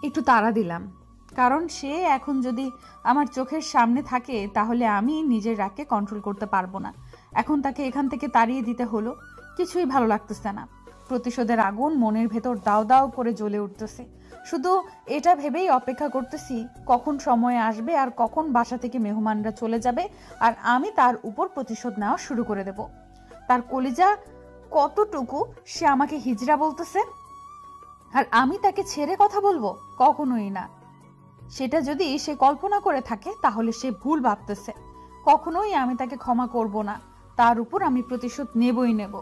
একটু তাড়া দিলাম, কারণ সে এখন যদি আমার চোখের সামনে থাকে তাহলে আমি নিজের রাগকে কন্ট্রোল করতে পারবো না। এখন তাকে এখান থেকে তাড়িয়ে দিতে হলো। কিছুই ভালো লাগতেছে না। প্রতিশোধের আগুন মনের ভেতর দাও দাও করে জ্বলে উঠতেছে। শুধু এটা ভেবেই অপেক্ষা করতেছি কখন সময় আসবে আর কখন বাসা থেকে মেহমানরা চলে যাবে আর আমি তার উপর প্রতিশোধ নেওয়া শুরু করে দেব। তার কলিজা কতটুকু সে আমাকে হিজড়া বলতেছে, আর আমি তাকে ছেড়ে কথা বলবো? কখনোই না। সেটা যদি সে কল্পনা করে থাকে তাহলে সে ভুল ভাবতেছে। কখনোই আমি তাকে ক্ষমা করব না। তার উপর আমি প্রতিশোধ নেবই নেব।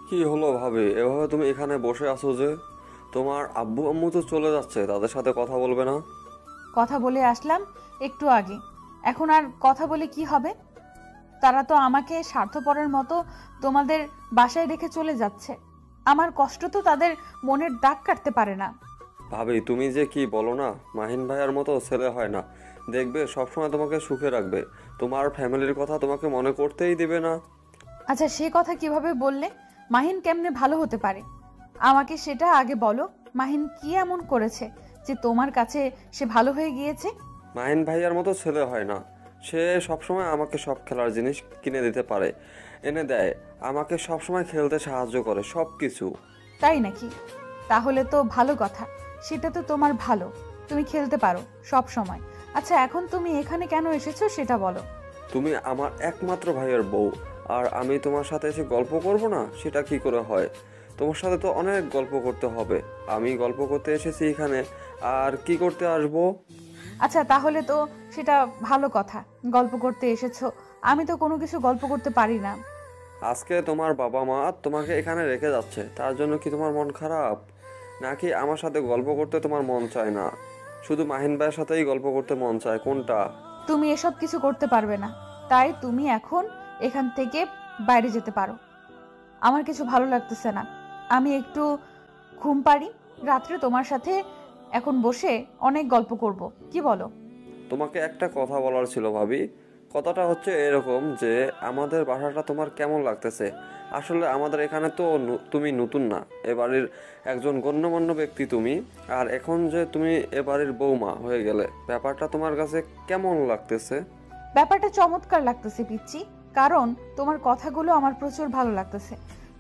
কি হলো ভাবি, এভাবে তুমি এখানে বসে আছো যে? তোমার আব্বু আম্মু তো চলে যাচ্ছে, তাদের সাথে কথা বলবে না? কথা বলে আসলাম একটু আগে, এখন আর কথা বলে কি হবে? তারা তো আমাকে স্বার্থপরের মতো তোমাদের বাসায় রেখে চলে যাচ্ছে। আমার কষ্ট তো তাদের মনের দাগ কাটতে পারে না। ভাবি তুমি যে কি বলো না, মাহিন ভাইয়ার মতো ছেলে হয় না। দেখবে সবসময় তোমাকে সুখে রাখবে, তোমার ফ্যামিলির কথা তোমাকে মনে করতেই দিবে না। আচ্ছা, সে কথা কিভাবে বললে? মাহিন কেমনে ভালো হতে পারে? আমাকে সেটা আগে বলো। মাহিন কি এমন করেছে যে তোমার কাছে সে ভালো হয়ে গিয়েছে? মাহিন ভাইয়ার মতো ছেলে হয় না। সে সবসময় আমাকে সব খেলার জিনিস কিনে দিতে পারে, এনে দেয়, আমাকে সবসময় খেলতে সাহায্য করে, সব কিছু। তাই নাকি? তাহলে তো ভালো কথা। সেটা তো তোমার ভালো, তুমি খেলতে পারো সব সময়। আচ্ছা, এখন তুমি এখানে কেন এসেছো সেটা বলো। তুমি আমার একমাত্র ভাইয়ের বউ, আর আমি তোমার সাথে এসে গল্প করব না? সেটা কি করে হয়? তোমার সাথে তো অনেক গল্প করতে হবে। আমি গল্প করতে এসেছি এখানে, আর কি করতে আসবো? আচ্ছা, তাহলে তো সেটা ভালো কথা, গল্প করতে এসেছো। আমি তো কোনো কিছু গল্প করতে পারি না। আজকে তোমার বাবা মা তোমাকে এখানে রেখে যাচ্ছে, তার জন্য কি তোমার মন খারাপ? নাকি আমার সাথে গল্প করতে তোমার মন চায় না? শুধু মাহিন ভাইয়ের সাথেই গল্প করতে মন চায়, কোনটা? তুমি এসব কিছু করতে পারবে না, তাই তুমি এখন এখান থেকে বাইরে যেতে পারো। আমার কিছু ভালো লাগতেছে না, আমি একটু ঘুম পাড়ি। রাত্রে তোমার সাথে এখন বসে অনেক গল্প করব, কি বলো? তোমাকে একটা কথা বলার ছিল ভাবি। কথাটা হচ্ছে এরকম যে আমাদের বাসাটা তোমার কেমন লাগতেছে? আসলে আমাদের এখানে তো তুমি নতুন না, এ বাড়ির একজন গণ্যমান্য ব্যক্তি তুমি। আর এখন যে তুমি এ বাড়ির বৌমা হয়ে গেলে, ব্যাপারটা তোমার কাছে কেমন লাগতেছে? ব্যাপারটা চমৎকার লাগতেছে পিচ্চি, কারণ তোমার কথাগুলো আমার প্রচুর ভালো লাগতেছে।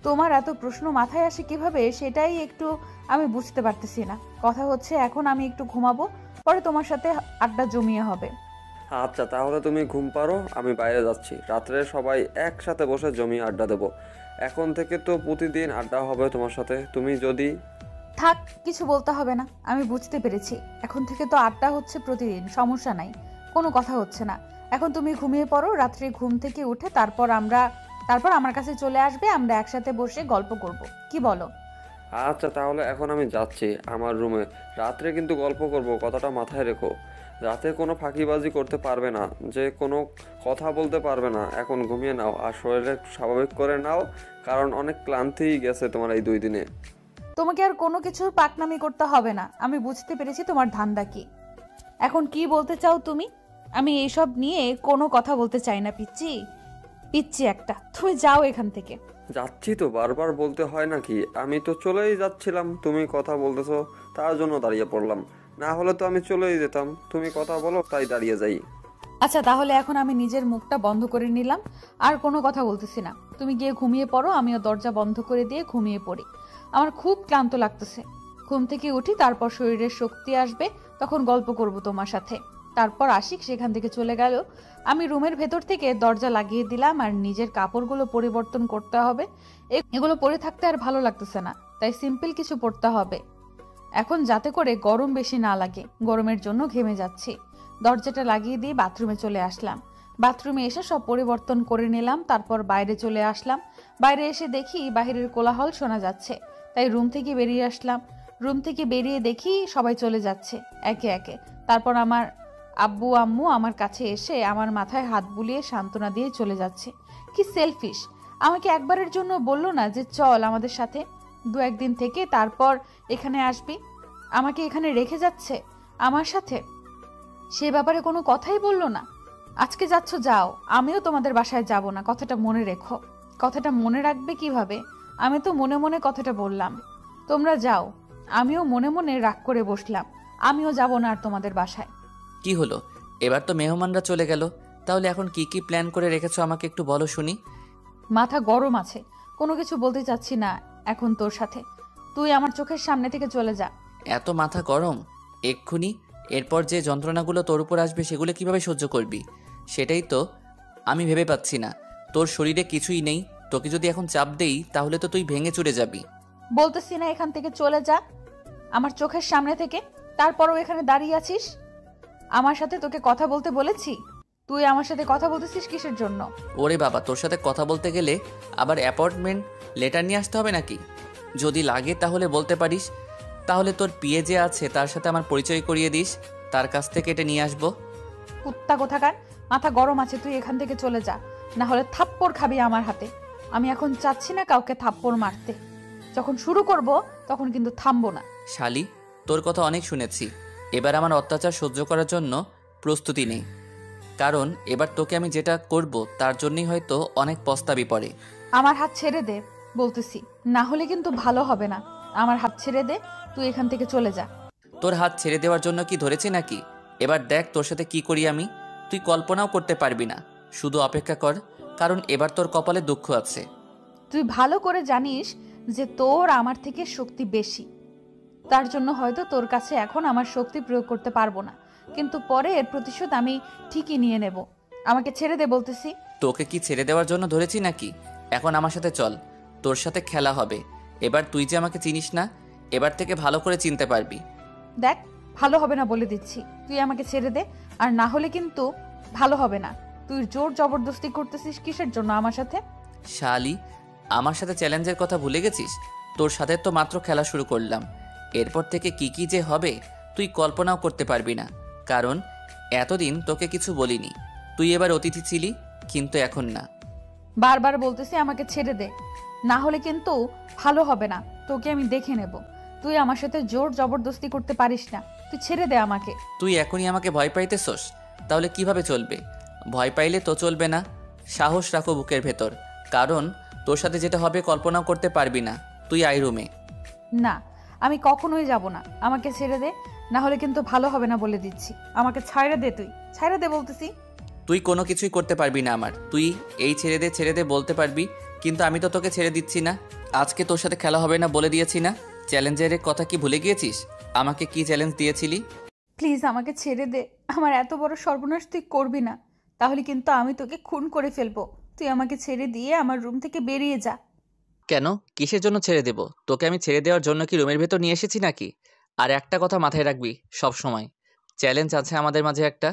তোমার এত প্রশ্ন মাথায় আসে কিভাবে সেটাই একটু আমি বুঝতে পারতেছি না। কথা হচ্ছে এখন আমি একটু ঘুমাবো, পরে তোমার সাথে আড্ডা জমিয়ে হবে। আচ্ছা, তাহলে তুমি ঘুম পারো, আমি বাইরে যাচ্ছি। রাত্রে সবাই একসাথে বসে জমিয়ে আড্ডা দেবো। এখন থেকে তো প্রতিদিন আড্ডা হবে তোমার সাথে। তুমি যদি... থাক, কিছু বলতে হবে না, আমি বুঝতে পেরেছি। এখন থেকে তো আড্ডা হচ্ছে প্রতিদিন, সমস্যা নাই, কোনো কথা হচ্ছে না। এখন তুমি ঘুমিয়ে পড়ো, রাত্রে ঘুম থেকে উঠে তারপর আমার কাছে চলে আসবে, আমরা একসাথে বসে গল্প করব, কি বলো? আচ্ছা, তাহলে এখন আমি যাচ্ছি আমার রুমে। রাত্রে কিন্তু গল্প করব, কথাটা মাথায় রেখো। রাতে কোনো ফাঁকিবাজি করতে পারবে না, যে কোনো কথা বলতে পারবে না। এখন ঘুমিয়ে নাও, আর শরীরে একটু স্বাভাবিক করে নাও, কারণ অনেক ক্লান্তিই গেছে তোমার এই 2 দিনে। তোমাকে আর কোনো কিছুর পাকনামি করতে হবে না, আমি বুঝতে পেরেছি তোমার ধান্দা কি। এখন কি বলতে চাও তুমি? আমি এইসব নিয়ে কোনো কথা বলতে চাই না পিচ্চি। পিচ্চি একটা, তুমি যাও এখান থেকে। যাচ্ছি তো, বারবার বলতে হয় নাকি? আমি তো চলেই যাচ্ছিলাম, তুমি কথা বলতেছো তার জন্য দাঁড়িয়ে পড়লাম। না হলে তো আমি চলেই যেতাম, তুমি কথা বলো তাই দাঁড়িয়ে যাই। আচ্ছা, তাহলে এখন আমি নিজের মুখটা বন্ধ করে নিলাম, আর কোনো কথা বলতেছি না। তুমি গিয়ে ঘুমিয়ে পড়ো, আমিও দরজা বন্ধ করে দিয়ে ঘুমিয়ে পড়ি। আমার খুব ক্লান্ত লাগতেছে। ঘুম থেকে উঠি, তারপর শরীরের শক্তি আসবে, তখন গল্প করব তোমার সাথে। তারপর আশিক সেখান থেকে চলে গেল। আমি রুমের ভেতর থেকে দরজা লাগিয়ে দিলাম, আর নিজের কাপড়গুলো পরিবর্তন করতে হবে। এগুলো পরে থাকতে আর ভালো লাগতেছে না, তাই সিম্পল কিছু পরতে হবে এখন, যাতে করে গরম বেশি না লাগে। গরমের জন্য ঘেমে যাচ্ছি। দরজাটা লাগিয়ে দিয়ে বাথরুমে চলে আসলাম। বাথরুমে এসে সব পরিবর্তন করে নিলাম, তারপর বাইরে চলে আসলাম। বাইরে এসে দেখি বাইরের কোলাহল শোনা যাচ্ছে, তাই রুম থেকে বেরিয়ে আসলাম। রুম থেকে বেরিয়ে দেখি সবাই চলে যাচ্ছে একে একে। তারপর আমার আব্বু আম্মু আমার কাছে এসে আমার মাথায় হাত বুলিয়ে সান্ত্বনা দিয়ে চলে যাচ্ছে। কি সেলফিশ! আমাকে একবারের জন্য বললো না যে চল আমাদের সাথে 2-1 দিন থেকে তারপর এখানে আসবি? আমাকে এখানে রেখে যাচ্ছে আমার সাথে, সে ব্যাপারে কোনো কথাই বললো না। আজকে যাচ্ছ যাও, আমিও তোমাদের বাসায় যাব না, কথাটা মনে রেখো। কথাটা মনে রাখবে কিভাবে? আমি তো মনে মনে কথাটা বললাম। তোমরা যাও। আমিও মনে মনে রাগ করে বসলাম, আমিও যাব না আর তোমাদের বাসায়। কি হলো? এবার তো মেহমানরা চলে গেল, তাহলে এখন কি কি প্ল্যান করে রেখেছো আমাকে একটু বলো শুনি। মাথা গরম আছে, কোনো কিছু বলতে চাচ্ছি না এখন তোর সাথে। তুই আমার চোখের সামনে থেকে চলে যা। এত মাথা গরম? এক্ষুনি? এরপর যে যন্ত্রণাগুলো তোর উপর আসবে সেগুলো কিভাবে সহ্য করবি সেটাই তো আমি ভেবে পাচ্ছি না। তোর শরীরে কিছুই নেই, তোকে যদি এখন চাপ দেই তাহলে তো তুই ভেঙে চুরে যাবি। বলতেছি না এখান থেকে চলে যা আমার চোখের সামনে থেকে? তারপরও এখানে দাঁড়িয়ে আছিস। আমার সাথে তোকে কথা বলতে বলেছি, তুই আমার সাথে কথা বলতেছিস কিসের জন্য? ওরে বাবা, তোর সাথে কথা বলতে গেলে আবার অ্যাপয়েন্টমেন্ট লেটার নিয়ে আসতে হবে নাকি? যদি লাগে তাহলে বলতে পারিস, তাহলে তোর পিএ যে আছে তার সাথে আমার পরিচয় করিয়ে দিস, তার কাছ থেকে এটা নিয়ে আসবো। কুত্তা কোথাকার, মাথা গরম আছে, তুই এখান থেকে চলে যা, না হলে থাপ্পড় খাবি আমার হাতে। আমি এখন চাচ্ছি না কাউকে থাপ্পড় মারতে, যখন শুরু করব তখন কিন্তু থামবো না। শালি, তোর কথা অনেক শুনেছি, এবার আমার অত্যাচার সহ্য করার জন্য প্রস্তুতি নেই, কারণ এবার তোকে আমি যেটা করব তার জন্যই হয়তো অনেক পস্তাবি পড়ে। আমার হাত ছেড়ে দে। বলতেছি, না হলে কিন্তু ভালো হবে না। আমার হাত ছেড়ে দে, তুই এখান থেকে চলে যা। তোর হাত ছেড়ে দেওয়ার জন্য কি ধরেছি নাকি? এবার দেখ তোর সাথে কি করি আমি। তুই কল্পনাও করতে পারবি না। শুধু অপেক্ষা কর, কারণ এবার তোর কপালে দুঃখ আছে। তুই ভালো করে জানিস যে তোর আমার থেকে শক্তি বেশি। তার জন্য হয়তো তোর কাছে এখন আমার শক্তি প্রয়োগ করতে পারবো না, কিন্তু পরে এর প্রতিশোধ আমি ঠিকই নিয়ে নেব। আমাকে ছেড়ে দে বলতেছি। তোকে কি ছেড়ে দেওয়ার জন্য ধরেছি নাকি? এখন আমার সাথে চল, তোর সাথে খেলা হবে। এবার তুই যে আমাকে চিনিস না, এবার থেকে ভালো করে চিনতে পারবি। দেখ, ভালো হবে না বলে দিচ্ছি। তুই আমাকে ছেড়ে দে, আর না হলে কিন্তু ভালো হবে না। তুই জোর জবরদস্তি করতেছিস কিসের জন্য আমার সাথে? শালি, আমার সাথে চ্যালেঞ্জের কথা ভুলে গেছিস? তোর সাথে তো মাত্র খেলা শুরু করলাম। এরপর থেকে কি কি যে হবে তুই কল্পনাও করতে পারবি না, কারণ এতদিন তোকে কিছু বলিনি। তুই এবার অতিথি ছিলি, কিন্তু এখন না। বারবার বলতেছি আমাকে ছেড়ে দে, না হলে কিন্তু ভালো হবে না। তোকে আমি দেখে নেব। তুই আমার সাথে জোর জবরদস্তি করতে পারিস না। তুই ছেড়ে দে আমাকে। তুই এখনই আমাকে ভয় পাইতেছস? তাহলে কিভাবে চলবে? ভয় পাইলে তো চলবে না। সাহস রাখো বুকের ভেতর, কারণ তোর সাথে যেটা হবে কল্পনাও করতে পারবি না। তুই আই রুমে। না, আমি কখনোই যাব না। আমাকে ছেড়ে দে, না হলে কিন্তু ভালো হবে না বলে দিচ্ছি। আমাকে ছাইড়া দে, তুই ছাইড়া দে বলতেছি। তুই কোনো কিছুই করতে পারবি না আমার। তুই এই ছেড়ে দে বলতে পারবি, কিন্তু আমি তো তোকে ছেড়ে দিচ্ছি না। আজকে তোর সাথে খেলা হবে না বলে দিয়েছি না? চ্যালেঞ্জের কথা কি ভুলে গিয়েছিস? আমাকে কি চ্যালেঞ্জ দিয়েছিলি? প্লিজ আমাকে ছেড়ে দে। আমার এত বড় সর্বনাশ তুই করবি না, তাহলে কিন্তু আমি তোকে খুন করে ফেলবো। তুই আমাকে ছেড়ে দিয়ে আমার রুম থেকে বেরিয়ে যা। কেন? কিসের জন্য ছেড়ে দেব? তোকে আমি ছেড়ে দেওয়ার জন্য কি রুমের ভেতর নিয়ে এসেছি নাকি? আর একটা কথা মাথায় রাখবি সব সময়, চ্যালেঞ্জ আছে আমাদের মাঝে একটা।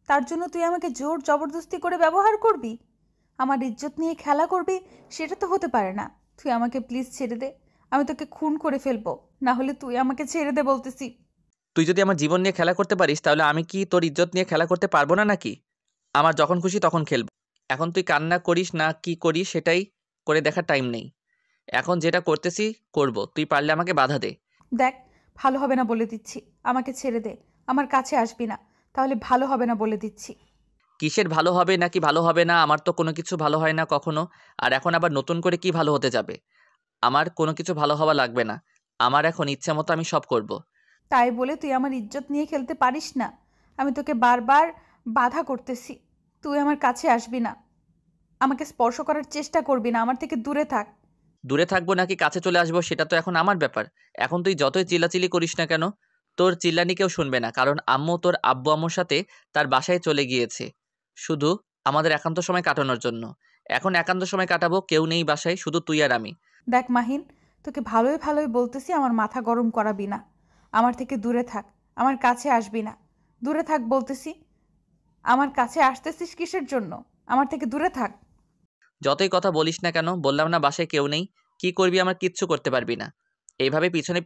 তার জন্য তুই আমাকে জোর জবরদস্তি করে ব্যবহার করবি, আমার ইজ্জত নিয়ে খেলা করবি? সেটা তো হতে পারে না। তুই আমাকে প্লিজ ছেড়ে দে, আমি তোকে খুন করে ফেলবো। না হলে তুই আমাকে ছেড়ে দে বলতেছি। তুই যদি আমার জীবন নিয়ে খেলা করতে পারিস, তাহলে আমি কি তোর ইজ্জত নিয়ে খেলা করতে পারবো না নাকি? আমার যখন খুশি তখন খেলবো। এখন তুই কান্না করিস না কি করিস সেটাই করে দেখার টাইম নেই। এখন যেটা করতেছি করব, তুই পারলে আমাকে বাধা দে। দেখ, ভালো হবে না বলে দিচ্ছি। আমাকে ছেড়ে দে, আমার কাছে আসবি না, তাহলে ভালো হবে না বলে দিচ্ছি। কিসের ভালো হবে নাকি ভালো হবে না? আমার তো কোনো কিছু ভালো হয় না কখনো। আর এখন আবার নতুন করে কি ভালো হতে যাবে? আমার কোনো কিছু ভালো হওয়া লাগবে না। আমার এখন ইচ্ছা মতো আমি সব করব। তাই বলে তুই আমার ইজ্জত নিয়ে খেলতে পারিস না। আমি তোকে বারবার বাধা করতেছি, তুই আমার কাছে আসবি না, আমাকে স্পর্শ করার চেষ্টা করবি না, আমার থেকে দূরে থাক। দূরে থাকবো নাকি কাছে চলে আসবো সেটা তো এখন আমার ব্যাপার। এখন তুই যতই চিল্লাচিল্লি করিস না কেন, তোর চিল্লানি কেউ শুনবে না, কারণ আম্মু তোর আব্বু আম্মুর সাথে তার বাসায় চলে গিয়েছে শুধু আমাদের একান্ত সময় কাটানোর জন্য। এখন একান্ত সময় কাটাবো, কেউ নেই বাসায়, শুধু তুই আর আমি। দেখ মাহিন, তোকে ভালোই ভালোই বলতেছি, আমার মাথা গরম করাবি না। আমার থেকে দূরে থাক, আমার কাছে আসবি না। দূরে থাক বলতেছি। আমার কাছে আসতেছিস কিসের জন্য? আমার থেকে দূরে থাক। যতই কথা বলিস না কেন, বললাম না বাসায় কেউ নেই। কি করবি? আমার কিচ্ছু করতে পারবি না। এইভাবে পিছনে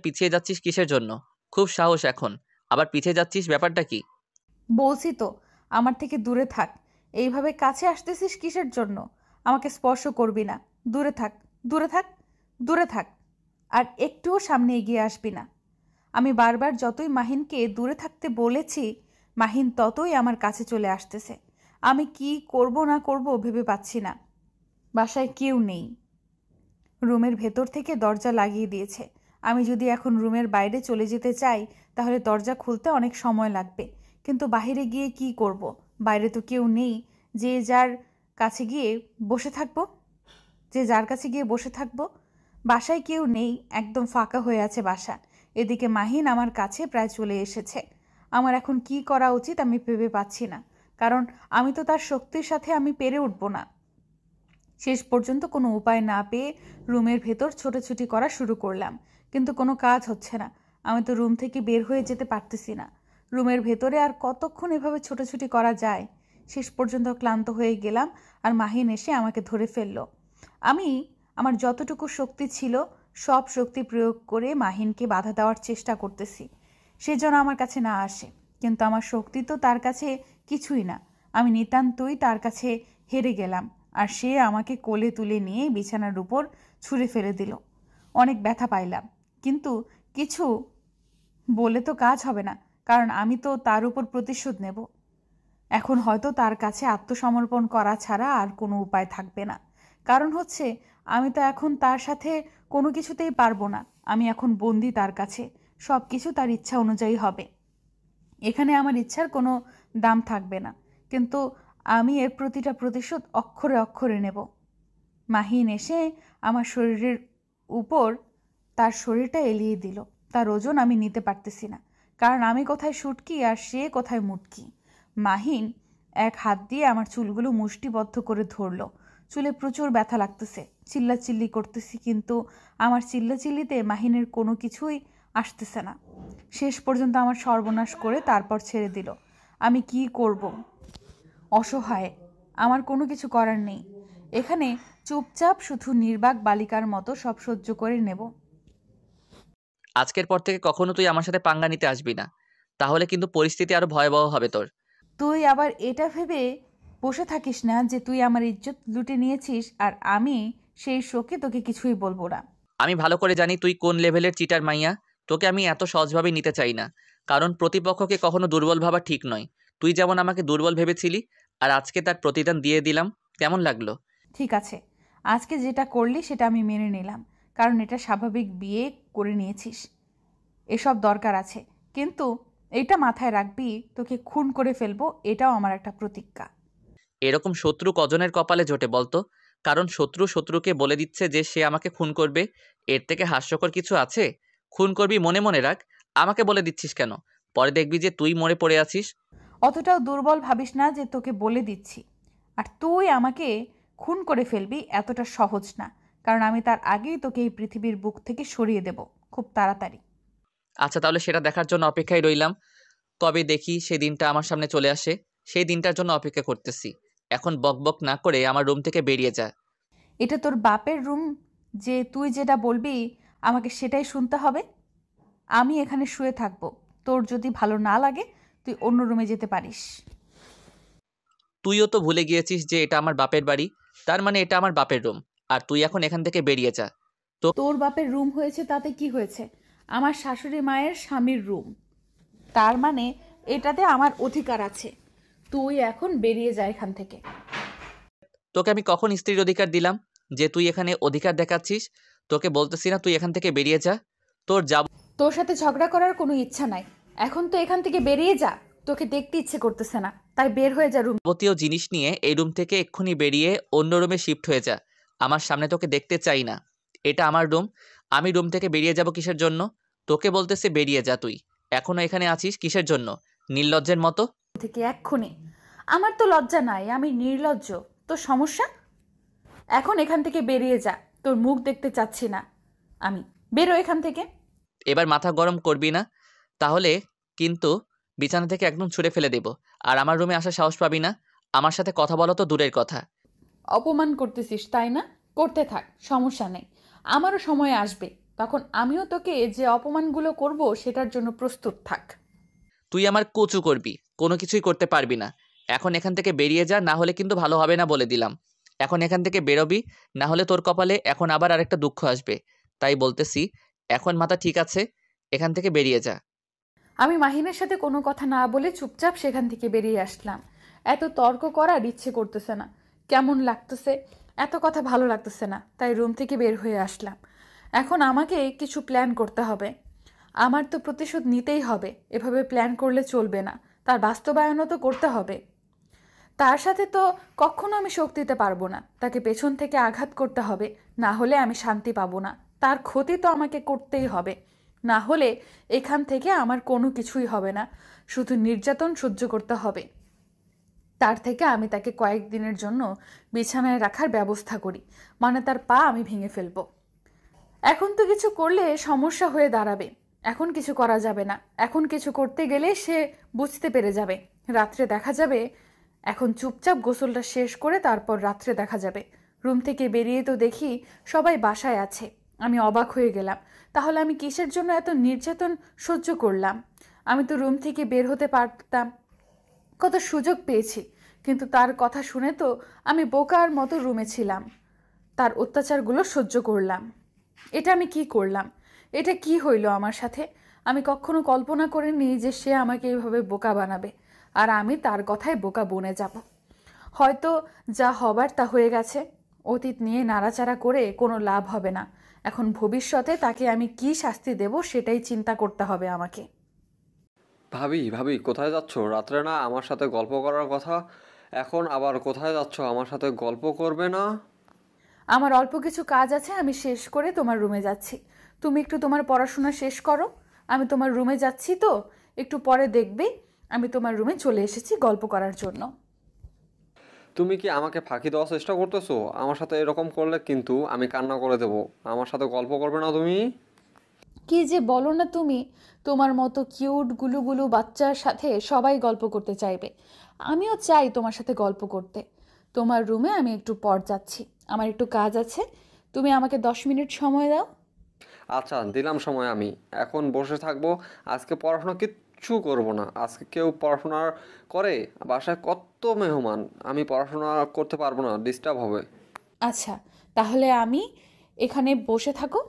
পিছিয়ে যাচ্ছিস কিসের জন্য? খুব সাহস এখন, আবার পিছিয়ে যাচ্ছিস, ব্যাপারটা কি? বলছি তো, আমার থেকে দূরে থাক। এইভাবে কাছে আসতেছিস কিসের জন্য? আমাকে স্পর্শ করবি না। দূরে থাক, দূরে থাক, দূরে থাক। আর একটুও সামনে এগিয়ে আসবি না। আমি বারবার যতই মাহিনকে দূরে থাকতে বলেছি, মাহিন ততই আমার কাছে চলে আসতেছে। আমি কি করব না করব ভেবে পাচ্ছি না। বাসায় কেউ নেই, রুমের ভেতর থেকে দরজা লাগিয়ে দিয়েছে। আমি যদি এখন রুমের বাইরে চলে যেতে চাই, তাহলে দরজা খুলতে অনেক সময় লাগবে। কিন্তু বাইরে গিয়ে কি করব? বাইরে তো কেউ নেই যে যার কাছে গিয়ে বসে থাকবো, বাসায় কেউ নেই, একদম ফাঁকা হয়ে আছে বাসা। এদিকে মাহিন আমার কাছে প্রায় চলে এসেছে। আমার এখন কি করা উচিত আমি ভেবে পাচ্ছি না, কারণ আমি তো তার শক্তির সাথে আমি পেরে উঠব না। শেষ পর্যন্ত কোনো উপায় না পেয়ে রুমের ভেতর ছোটাছুটি করা শুরু করলাম, কিন্তু কোনো কাজ হচ্ছে না। আমি তো রুম থেকে বের হয়ে যেতে পারতেছি না। রুমের ভেতরে আর কতক্ষণ এভাবে ছোটাছুটি করা যায়? শেষ পর্যন্ত ক্লান্ত হয়ে গেলাম, আর মাহিন এসে আমাকে ধরে ফেলল। আমি আমার যতটুকু শক্তি ছিল সব শক্তি প্রয়োগ করে মাহিনকে বাধা দেওয়ার চেষ্টা করতেছি, সে যেন আমার কাছে না আসে। কিন্তু আমার শক্তি তো তার কাছে কিছুই না। আমি নিতান্তই তার কাছে হেরে গেলাম, আর সে আমাকে কোলে তুলে নিয়ে বিছানার উপর ছুঁড়ে ফেলে দিল। অনেক ব্যথা পাইলাম, কিন্তু কিছু বলে তো কাজ হবে না, কারণ আমি তো তার উপর প্রতিশোধ নেব। এখন হয়তো তার কাছে আত্মসমর্পণ করা ছাড়া আর কোনো উপায় থাকবে না। কারণ হচ্ছে আমি তো এখন তার সাথে কোনো কিছুতেই পারবো না। আমি এখন বন্দি তার কাছে, সব কিছু তার ইচ্ছা অনুযায়ী হবে। এখানে আমার ইচ্ছার কোনো দাম থাকবে না, কিন্তু আমি এর প্রতিটা প্রতিশোধ অক্ষরে অক্ষরে নেব। মাহিন এসে আমার শরীরের উপর তার শরীরটা এলিয়ে দিল। তার ওজন আমি নিতে পারতেছি না, কারণ আমি কোথায় শুটকি আর সে কোথায় মুটকি। মাহিন এক হাত দিয়ে আমার চুলগুলো মুষ্টিবদ্ধ করে ধরল। চুলে প্রচুর ব্যথা লাগতেছে, চিল্লাচিল্লি করতেছি, কিন্তু আমার চিল্লাচিল্লিতে মাহিনের কোনো কিছুই আসতেছে না। শেষ পর্যন্ত আমার সর্বনাশ করে তারপর ছেড়ে দিল। আমি কি করব? অসহায়, আমার কোনো কিছু করার নেই। এখানে চুপচাপ শুধু নির্বাক বালিকার মতো সব সহ্য করে নেব। আজকের পর থেকে কখনো তুই আমার সাথে পাঙ্গা নিতে আসবি না, তাহলে কিন্তু পরিস্থিতি আরো ভয়াবহ হবে তোর। তুই আবার এটা ভেবে বসে থাকিস না যে তুই আমার ইজ্জত লুটে নিয়েছিস আর আমি সেই শোকে তোকে কিছুই বলবো না। আমি ভালো করে জানি তুই কোন লেভেলের চিটার মাইয়া। তোকে আমি এত সহজভাবে নিতে চাই না, কারণ প্রতিপক্ষকে কখনো দুর্বল ভাবা ঠিক নয়। তুই যেমন আমাকে দুর্বল ভেবেছিলি, আর আজকে তার প্রতিদান দিয়ে দিলাম। কেমন লাগলো? ঠিক আছে, আজকে যেটা করলি সেটা আমি মেনে নিলাম, কারণ এটা স্বাভাবিক, বিয়ে করে নিয়েছিস, এসব দরকার আছে। কিন্তু এটা মাথায় রাখবি, তোকে খুন করে ফেলবো, এটাও আমার একটা প্রতিজ্ঞা। এরকম শত্রু কজনের কপালে জোটে বলতো? কারণ শত্রু শত্রুকে বলে দিচ্ছে যে সে আমাকে খুন করবে। এর থেকে হাস্যকর কিছু আছে? খুন করবি মনে মনে রাখ, আমাকে বলে দিচ্ছিস কেন? পরে দেখবি যে তুই মরে পড়ে আছিস। অতটাও দুর্বল ভাবিস না যে তোকে বলে দিচ্ছি। আর তুই আমাকে খুন করে ফেলবি এতটা সহজ না, কারণ আমি তার আগেই তোকে এই পৃথিবীর বুক থেকে সরিয়ে দেব, খুব তাড়াতাড়ি। আচ্ছা, তাহলে সেটা দেখার জন্য অপেক্ষায় রইলাম। কবে দেখি সেই দিনটা আমার সামনে চলে আসে। সেই দিনটার জন্য অপেক্ষা করতেছি। এখন বকবক না করে আমার রুম থেকে বেরিয়ে যা। এটা তোর বাপের রুম যে তুই যেটা বলবি আমাকে সেটাই শুনতে হবে? আমি এখানে শুয়ে থাকবো, তোর যদি ভালো না লাগে তুই অন্য রুমে যেতে পারিস। তুইও তো ভুলে গিয়েছিস যে এটা আমার বাপের বাড়ি। তার মানে এটা আমার বাপের রুম। আর তুই এখন এখান থেকে বেরিয়ে যা। তোর বাপের রুম হয়েছে তাতে কি হয়েছে? আমার শাশুড়ি মায়ের স্বামীর রুম, তার মানে এটাতে আমার অধিকার আছে। তুই এখন বেরিয়ে যা এখান থেকে। তোকে আমি কখন স্ত্রীর অধিকার দিলাম যে তুই এখানে অধিকার দেখাচ্ছিস? তোকে বলতেছি না তুই এখান থেকে বেরিয়ে যা। তোর তোর সাথে ঝগড়া করার কোনো ইচ্ছা নাই, এখন তো এখান থেকে বেরিয়ে যা। তোকে দেখতে ইচ্ছে করতেছে না, তাই বের হয়ে যা রুম। যাবতীয় জিনিস নিয়ে এই রুম থেকে এক্ষুনি বেরিয়ে অন্য রুমে শিফট হয়ে যা। আমার সামনে তোকে দেখতে চাই না। এটা আমার রুম। আমি রুম থেকে বেরিয়ে যাব কিসের জন্য? তোকে বলতেছে বেরিয়ে যা তুই। এখনো এখানে আছিস কিসের জন্য? নির্লজ্জের মতো। থেকে এক্ষুনি। আমার তো লজ্জা নাই, আমি নির্লজ্জ। তোর সমস্যা? এখন এখান থেকে বেরিয়ে যা, তোর মুখ দেখতে চাচ্ছি না আমি। বেরো এখান থেকে। এবার মাথা গরম করবি না, তাহলে কিন্তু বিছানা থেকে একদম ছুঁড়ে ফেলে দেব। আর আমার রুমে আসার সাহস পাবি না। আমার সাথে কথা বলা তো দূরের কথা। অপমান করতেছিস তাই না? করতে থাক, সমস্যা নেই। আমারও সময় আসবে, তখন আমিও তোকে যে অপমানগুলো করব সেটার জন্য প্রস্তুত থাক। তুই আমার কচু করবি, কোনো কিছুই করতে পারবি না। এখন এখান থেকে বেরিয়ে যা, না হলে কিন্তু ভালো হবে না বলে দিলাম। এখন এখান থেকে বেরোবি, না হলে তোর কপালে এখন আবার আরেকটা দুঃখ আসবে। তাই বলতেছি, এখন মাথা ঠিক আছে, এখান থেকে বেরিয়ে যা। আমি মাহিনের সাথে কোনো কথা না বলে চুপচাপ সেখান থেকে বেরিয়ে আসলাম। এত তর্ক করার ইচ্ছে করতেছে না, কেমন লাগতেছে, এত কথা ভালো লাগতেছে না, তাই রুম থেকে বের হয়ে আসলাম। এখন আমাকে কিছু প্ল্যান করতে হবে। আমার তো প্রতিশোধ নিতেই হবে, এভাবে প্ল্যান করলে চলবে না, তার বাস্তবায়নও তো করতে হবে। তার সাথে তো কখনো আমি শোক দিতে পারবো না, তাকে পেছন থেকে আঘাত করতে হবে, না হলে আমি শান্তি পাবো না। তার ক্ষতি তো আমাকে করতেই হবে, না হলে এখান থেকে আমার কোনো কিছুই হবে না, শুধু নির্যাতন সহ্য করতে হবে। তার থেকে আমি তাকে কয়েকদিনের জন্য বিছানায় রাখার ব্যবস্থা করি, মানে তার পা আমি ভেঙে ফেলবো। এখন তো কিছু করলে সমস্যা হয়ে দাঁড়াবে, এখন কিছু করা যাবে না। এখন কিছু করতে গেলে সে বুঝতে পেরে যাবে, রাত্রে দেখা যাবে। এখন চুপচাপ গোসলটা শেষ করে তারপর রাত্রে দেখা যাবে। রুম থেকে বেরিয়ে তো দেখি সবাই বাসায় আছে। আমি অবাক হয়ে গেলাম, তাহলে আমি কিসের জন্য এত নির্যাতন সহ্য করলাম? আমি তো রুম থেকে বের হতে পারতাম, কত সুযোগ পেয়েছি, কিন্তু তার কথা শুনে তো আমি বোকার মতো রুমে ছিলাম, তার অত্যাচারগুলো সহ্য করলাম। এটা আমি কি করলাম? এটা কি হইল আমার সাথে? আমি কখনো কল্পনা করিনি যে সে আমাকে এইভাবে বোকা বানাবে, আর আমি তার কথায় বোকা বনে যাব। হয়তো যা হবার তা হয়ে গেছে, অতীত নিয়ে নাড়াচাড়া করে কোনো লাভ হবে না। এখন ভবিষ্যতে তাকে আমি কি শাস্তি দেব সেটাই চিন্তা করতে হবে আমাকে। ভাবি ভাবি কোথায় যাচ্ছ? রাত্রে না আমার সাথে গল্প করার কথা, এখন আবার কোথায় যাচ্ছ? আমার সাথে গল্প করবে না? আমার অল্প কিছু কাজ আছে, আমি শেষ করে তোমার রুমে যাচ্ছি। তুমি একটু তোমার পড়াশোনা শেষ করো, আমি তোমার রুমে যাচ্ছি। তো একটু পরে দেখবে আমি তোমার রুমে চলে এসেছি গল্প করার জন্য। তুমি কি আমাকে ফাঁকি দেওয়ার চেষ্টা করতেছো? আমার সাথে এরকম করলে কিন্তু আমি কান্না করে দেবো। আমার সাথে গল্প করবে না তুমি? কি যে বলো না তুমি! তোমার মতো কিউট গুলুগুলু বাচ্চার সাথে সবাই গল্প করতে চাইবে। আমিও চাই তোমার সাথে গল্প করতে। তোমার রুমে আমি একটু পর যাচ্ছি, আমার একটু কাজ আছে। তুমি আমাকে 10 মিনিট সময় দাও। আচ্ছা, দিলাম সময়। আমি এখন বসে থাকবো। আজকে পড়াশোনা কিচ্ছু করব না। আজকে কেউ পড়াশোনা করে? বাসায় কত মেহমান, আমি পড়াশোনা করতে পারবো না, ডিস্টার্ব হবে। আচ্ছা, তাহলে আমি এখানে বসে থাকো।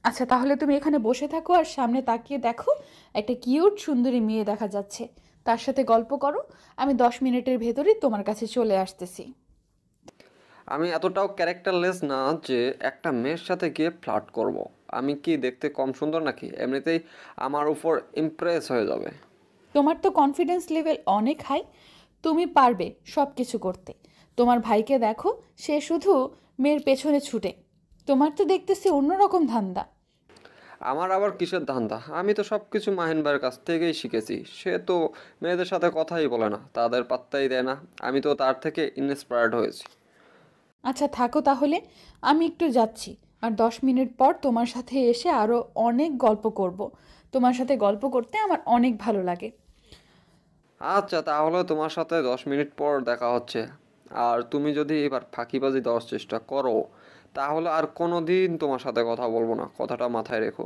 আচ্ছা, তাহলে তুমি এখানে বসে থাকো আর সামনে তাকিয়ে দেখো একটা কিউট সুন্দরী মেয়ে দেখা যাচ্ছে, তার সাথে গল্প করো। আমি 10 মিনিটের ভেতরেই তোমার কাছে চলে আসতেছি। আমি এতটাও ক্যারেক্টারলেস না যে একটা মেয়ের সাথে গিয়ে ফ্লার্ট করব। আমি কি দেখতে কম সুন্দর নাকি? এমনিতেই আমার উপর ইমপ্রেস হয়ে যাবে। তোমার তো কনফিডেন্স লেভেল অনেক হাই, তুমি পারবে সব কিছু করতে। তোমার ভাইকে দেখো, সে শুধু মেয়ের পেছনে ছুটে। তোমার তো দেখতেছি অন্যরকম ধান্দা। আমার আবার কিসের ধান্দা? আমি তো সব কিছু মাহিন ভাইয়ের কাছ থেকেই শিখেছি। সে তো মেয়েদের সাথে কথাই বলে না, তাদের পাত্তাই দেয় না। আমি তো তার থেকে ইন্সপায়ার্ড হয়েছি। আচ্ছা থাকো তাহলে, আমি একটু যাচ্ছি। আর 10 মিনিট পর তোমার সাথে এসে আরও অনেক গল্প করব। তোমার সাথে গল্প করতে আমার অনেক ভালো লাগে। আচ্ছা, তাহলে তোমার সাথে 10 মিনিট পর দেখা হচ্ছে। আর তুমি যদি এবার ফাঁকিবাজি দেওয়ার চেষ্টা করো, তাহলে আর কোনো দিন তোমার সাথে কথা বলবো না, কথাটা মাথায় রেখো।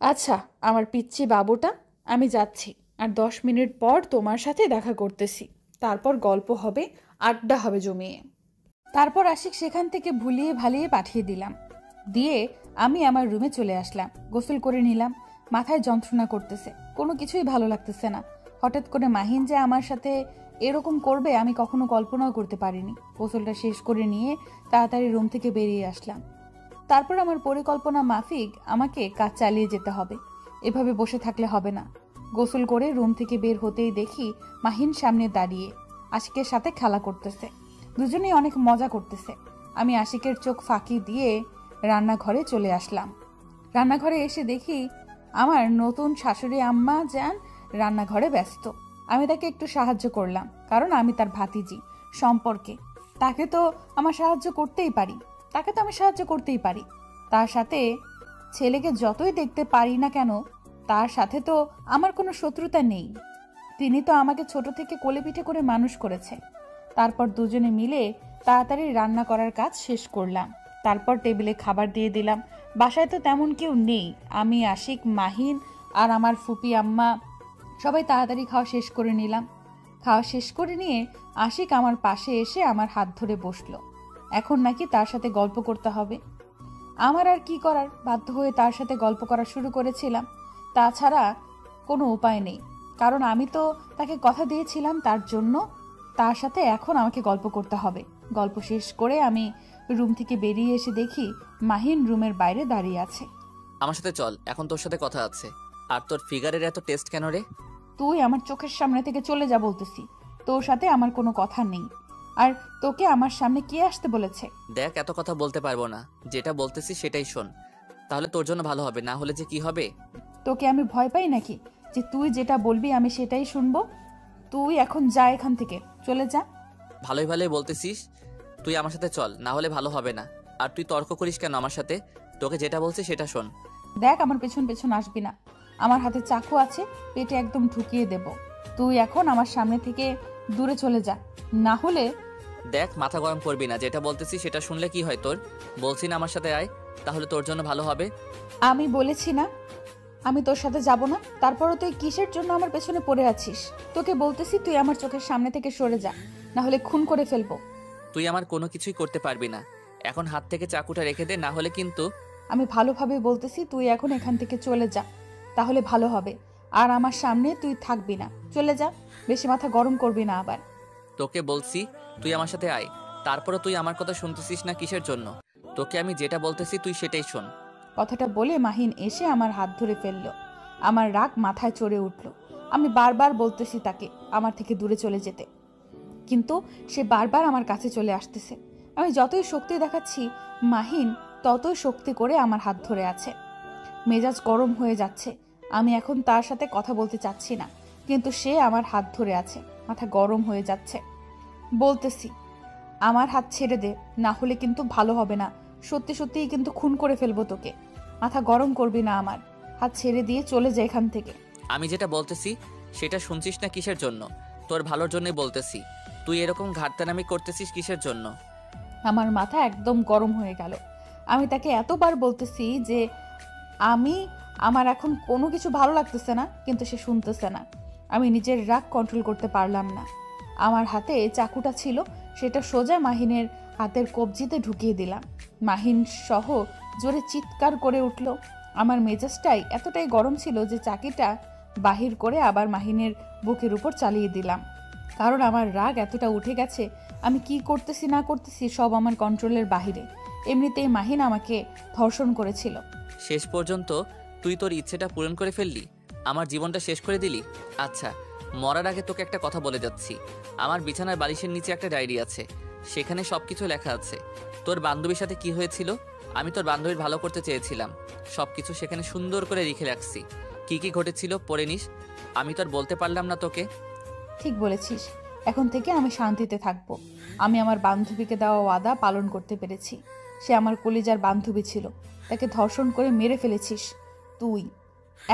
আচ্ছা আমার পিচ্চি বাবুটা, আমি যাচ্ছি। আর 10 মিনিট পর তোমার সাথে দেখা করতেছি। তারপর গল্প হবে, আড্ডা হবে জমিয়ে। তারপর আশিক সেখান থেকে ভুলিয়ে ভালিয়ে পাঠিয়ে দিলাম। দিয়ে আমি আমার রুমে চলে আসলাম, গোসল করে নিলাম। মাথায় যন্ত্রণা করতেছে, কোনো কিছুই ভালো লাগতেছে না। হঠাৎ করে মাহিন যে আমার সাথে এরকম করবে আমি কখনো কল্পনাও করতে পারিনি। গোসলটা শেষ করে নিয়ে তাড়াতাড়ি রুম থেকে বেরিয়ে আসলাম। তারপর আমার পরিকল্পনা মাফিক আমাকে কাজ চালিয়ে যেতে হবে। এভাবে বসে থাকলে হবে না। গোসল করে রুম থেকে বের হতেই দেখি মাহিন সামনে দাঁড়িয়ে আশিকের সাথে খেলা করতেছে। দুজনেই অনেক মজা করতেছে। আমি আশিকের চোখ ফাঁকি দিয়ে রান্নাঘরে চলে আসলাম। রান্নাঘরে এসে দেখি আমার নতুন শাশুড়ি আম্মা যান রান্নাঘরে ব্যস্ত। আমি তাকে একটু সাহায্য করলাম, কারণ আমি তার ভাতিজি সম্পর্কে। তাকে তো আমার সাহায্য করতেই পারি, তাকে তো আমি সাহায্য করতেই পারি। তার সাথে ছেলেকে যতই দেখতে পারি না কেন, তার সাথে তো আমার কোনো শত্রুতা নেই। তিনি তো আমাকে ছোট থেকে কোলে পিঠে করে মানুষ করেছে। তারপর দুজনে মিলে তাড়াতাড়ি রান্না করার কাজ শেষ করলাম। তারপর টেবিলে খাবার দিয়ে দিলাম। বাসায় তো তেমন কেউ নেই, আমি, আশিক, মাহিন আর আমার ফুপি আম্মা সবাই তাড়াতাড়ি খাওয়া শেষ করে নিলাম। খাওয়া শেষ করে নিয়ে আশিক আমার পাশে এসে আমার হাত ধরে বসলো। এখন নাকি তার সাথে গল্প করতে হবে। আমার আর কি করার, বাধ্য হয়ে তার সাথে গল্প করা শুরু করেছিলাম। তাছাড়া কোনো উপায় নেই, কারণ আমি তো তাকে কথা দিয়েছিলাম, তার জন্য তার সাথে এখন আমাকে গল্প করতে হবে। গল্প শেষ করে আমি রুম থেকে বেরিয়ে এসে দেখি মাহিন রুমের বাইরে দাঁড়িয়ে আছে। আমার সাথে চল, এখন তোর সাথে কথা আছে। আর তোর ফিগারের এত টেস্ট কেন রে? তুই আমার চোখের সামনে থেকে চলে যা বলতেছি। তোর সাথে আমার কোনো কথা নেই। আর তোকে আমার সামনে কে আসতে বলেছে? দেখ, এত কথা বলতে পারবো না, যেটা বলতেছি সেটাই শোন, তাহলে তোর জন্য ভালো হবে। না হলে যে কি হবে? তোকে আমি ভয় পাই নাকি যে তুই যেটা বলবি আমি সেটাই শুনবো? তুই এখন যা, এখান থেকে চলে যা। ভালোই ভালোই বলতেছিস, তুই আমার সাথে চল, না হলে ভালো হবে না। আর তুই তর্ক করিস কেন আমার সাথে? তোকে যেটা বলছি সেটা শোন। দেখ, আমার পেছন পেছন আসবি না। আমার হাতে চাকু আছে, পেটে একদম ঢুকিয়ে দেব। তুই এখন আমার সামনে থেকে দূরে চলে যা, না হলে। দেখ, মাথা গরম করবি না, যেটা বলতেছি সেটা শুনলে কি হয় তোর? বলছি না আমার সাথে আয়, তাহলে তোর জন্য ভালো হবে। আমি বলেছি না আমি তোর সাথে যাব না? তারপরও তুই কিসের জন্য আমার পেছনে পড়ে আছিস? তোকে বলতেছি তুই আমার চোখের সামনে থেকে সরে যা, না হলে খুন করে ফেলবো। তুই আমার কোনো কিছুই করতে পারবি না। এখন হাত থেকে চাকুটা রেখে দে, না হলে কিন্তু। আমি ভালোভাবে বলতেছি তুই এখন এখান থেকে চলে যা, তাহলে ভালো হবে। আর আমার সামনে তুই থাকবি না, চলে যা। বেশি মাথা গরম করবি না আবার। তোকে বলছি তুই আমার সাথে আয়, তারপরে তুই আমার কথা শুনতেছিস না কিসের জন্য? তোকে আমি যেটা বলতেছি তুই সেটাই শোন। কথাটা বলে মাহিন এসে আমার হাত ধরে ফেলল। আমার রাগ মাথায় চড়ে উঠল। আমি বারবার বলতেছি তাকে আমার থেকে দূরে চলে যেতে, কিন্তু সে বারবার আমার কাছে চলে আসতেছে। আমি যতই শক্তি দেখাচ্ছি, মাহিন ততই শক্তি করে আমার হাত ধরে আছে। মেজাজ গরম হয়ে যাচ্ছে। আমি এখন তার সাথে কথা বলতে চাচ্ছি না, কিন্তু সে আমার হাত ধরে আছে। মাথা গরম হয়ে যাচ্ছে। বলতেছি, আমার হাত ছেড়ে দে, না হলে কিন্তু ভালো হবে না। সত্যি সত্যিই কিন্তু খুন করে ফেলবো তোকে। মাথা গরম করবি না আমার। হাত ছেড়ে দিয়ে চলে যায় এখান থেকে। আমি যেটা বলতেছি সেটা শুনছিস না কিসের জন্য? তোর ভালোর জন্যই বলতেছি। তুই এরকম ঘাটতানামি করতেছিস কিসের জন্য? আমার মাথা একদম গরম হয়ে গেল। আমি তাকে এতবার বলতেছি যে আমার এখন কোনো কিছু ভালো লাগতেছে না, কিন্তু সে শুনতেছে না। আমি নিজের রাগ কন্ট্রোল করতে পারলাম না। আমার হাতে চাকুটা ছিল, সেটা সোজা মাহিনের হাতের কবজিতে ঢুকিয়ে দিলাম। মাহিন সহ জোরে চিৎকার করে উঠল। আমার মেজাজটাই এতটাই গরম ছিল যে চাকিটা বাহির করে আবার মাহিনের বুকের উপর চালিয়ে দিলাম। কারণ আমার রাগ এতটা উঠে গেছে, আমি কি করতেছি না করতেছি সব আমার কন্ট্রোলের বাহিরে। এমনিতেই মাহিন আমাকে ধর্ষণ করেছিল। শেষ পর্যন্ত তুই তোর ইচ্ছেটা পূরণ করে ফেললি, আমার জীবনটা শেষ করে দিলি। আচ্ছা, মরার আগে তোকে একটা কথা বলে যাচ্ছি। আমার বিছানার বালিশের নিচে একটা ডায়েরি আছে, সেখানে সব কিছু লেখা আছে। তোর বান্ধবীর সাথে কি হয়েছিল, আমি তোর বান্ধবীর ভালো করতে চেয়েছিলাম, সব কিছু সেখানে সুন্দর করে লিখে রাখছি। কি কি ঘটেছিল পড়ে নিস। আমি তোর বলতে পারলাম না তোকে। ঠিক বলেছিস, এখন থেকে আমি শান্তিতে থাকবো। আমি আমার বান্ধবীকে দেওয়া ওয়াদা পালন করতে পেরেছি। সে আমার কলিজার বান্ধবী ছিল, তাকে ধর্ষণ করে মেরে ফেলেছিস তুই।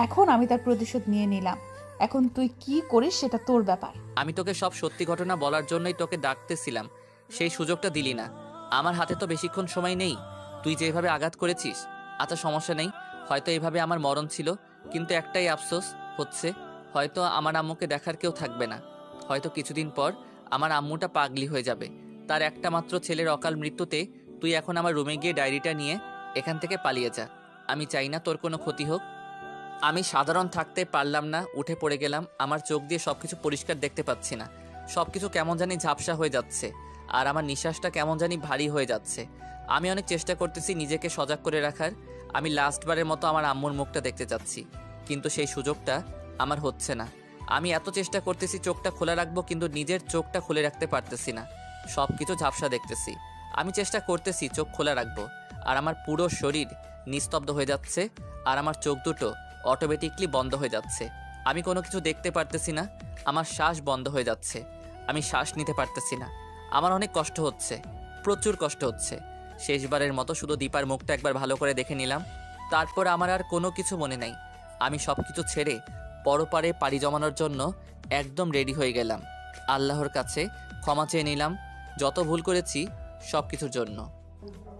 এখন আমি তার প্রতিশোধ নিয়ে নিলাম। এখন তুই কি করিস সেটা তোর ব্যাপার। আমি তোকে সব সত্যি ঘটনা বলার জন্যই তোকে ডাকতেছিলাম, সেই সুযোগটা দিলি না। আমার হাতে তো বেশিক্ষণ সময় নেই। তুই যেভাবে আঘাত করেছিস, আচ্ছা সমস্যা নেই, হয়তো এইভাবে আমার মরণ ছিল, কিন্তু একটাই আফসোস হচ্ছে, হয়তো আমার আম্মুকে দেখার কেউ থাকবে না। হয়তো কিছুদিন পর আমার আম্মুটা পাগলি হয়ে যাবে। তার একটা মাত্র ছেলের অকাল মৃত্যুতে তুই এখন আমার রুমে গিয়ে ডায়েরিটা নিয়ে এখান থেকে পালিয়ে যা। আমি চাই না তোর কোনো ক্ষতি হোক। আমি সাধারণ থাকতে পারলাম না, উঠে পড়ে গেলাম। আমার চোখ দিয়ে সবকিছু পরিষ্কার দেখতে পাচ্ছি না, সবকিছু কেমন জানি ঝাপসা হয়ে যাচ্ছে, আর আমার নিঃশ্বাসটা কেমন জানি ভারী হয়ে যাচ্ছে। আমি অনেক চেষ্টা করতেছি নিজেকে সজাগ করে রাখার। আমি লাস্টবারের মতো আমার আম্মুর মুখটা দেখতে চাচ্ছি, কিন্তু সেই সুযোগটা আমার হচ্ছে না। আমি এত চেষ্টা করতেছি চোখটা খোলা রাখবো, কিন্তু নিজের চোখটা খুলে রাখতে পারতেছি না। সব কিছু ঝাপসা দেখতেছি। আমি চেষ্টা করতেছি চোখ খোলা রাখবো, আর আমার পুরো শরীর নিস্তব্ধ হয়ে যাচ্ছে, আর আমার চোখ দুটো অটোমেটিকলি বন্ধ হয়ে যাচ্ছে। আমি কোনো কিছু দেখতে পারতেছি না। আমার শ্বাস বন্ধ হয়ে যাচ্ছে, আমি শ্বাস নিতে পারতেছি না। আমার অনেক কষ্ট হচ্ছে, প্রচুর কষ্ট হচ্ছে। শেষবারের মতো শুধু দীপার মুখটা একবার ভালো করে দেখে নিলাম, তারপর আমার আর কোনো কিছু মনে নাই। আমি সব কিছু ছেড়ে পরপারে পাড়ি জমানোর জন্য একদম রেডি হয়ে গেলাম। আল্লাহর কাছে ক্ষমা চেয়ে নিলাম যত ভুল করেছি সব কিছুর জন্য।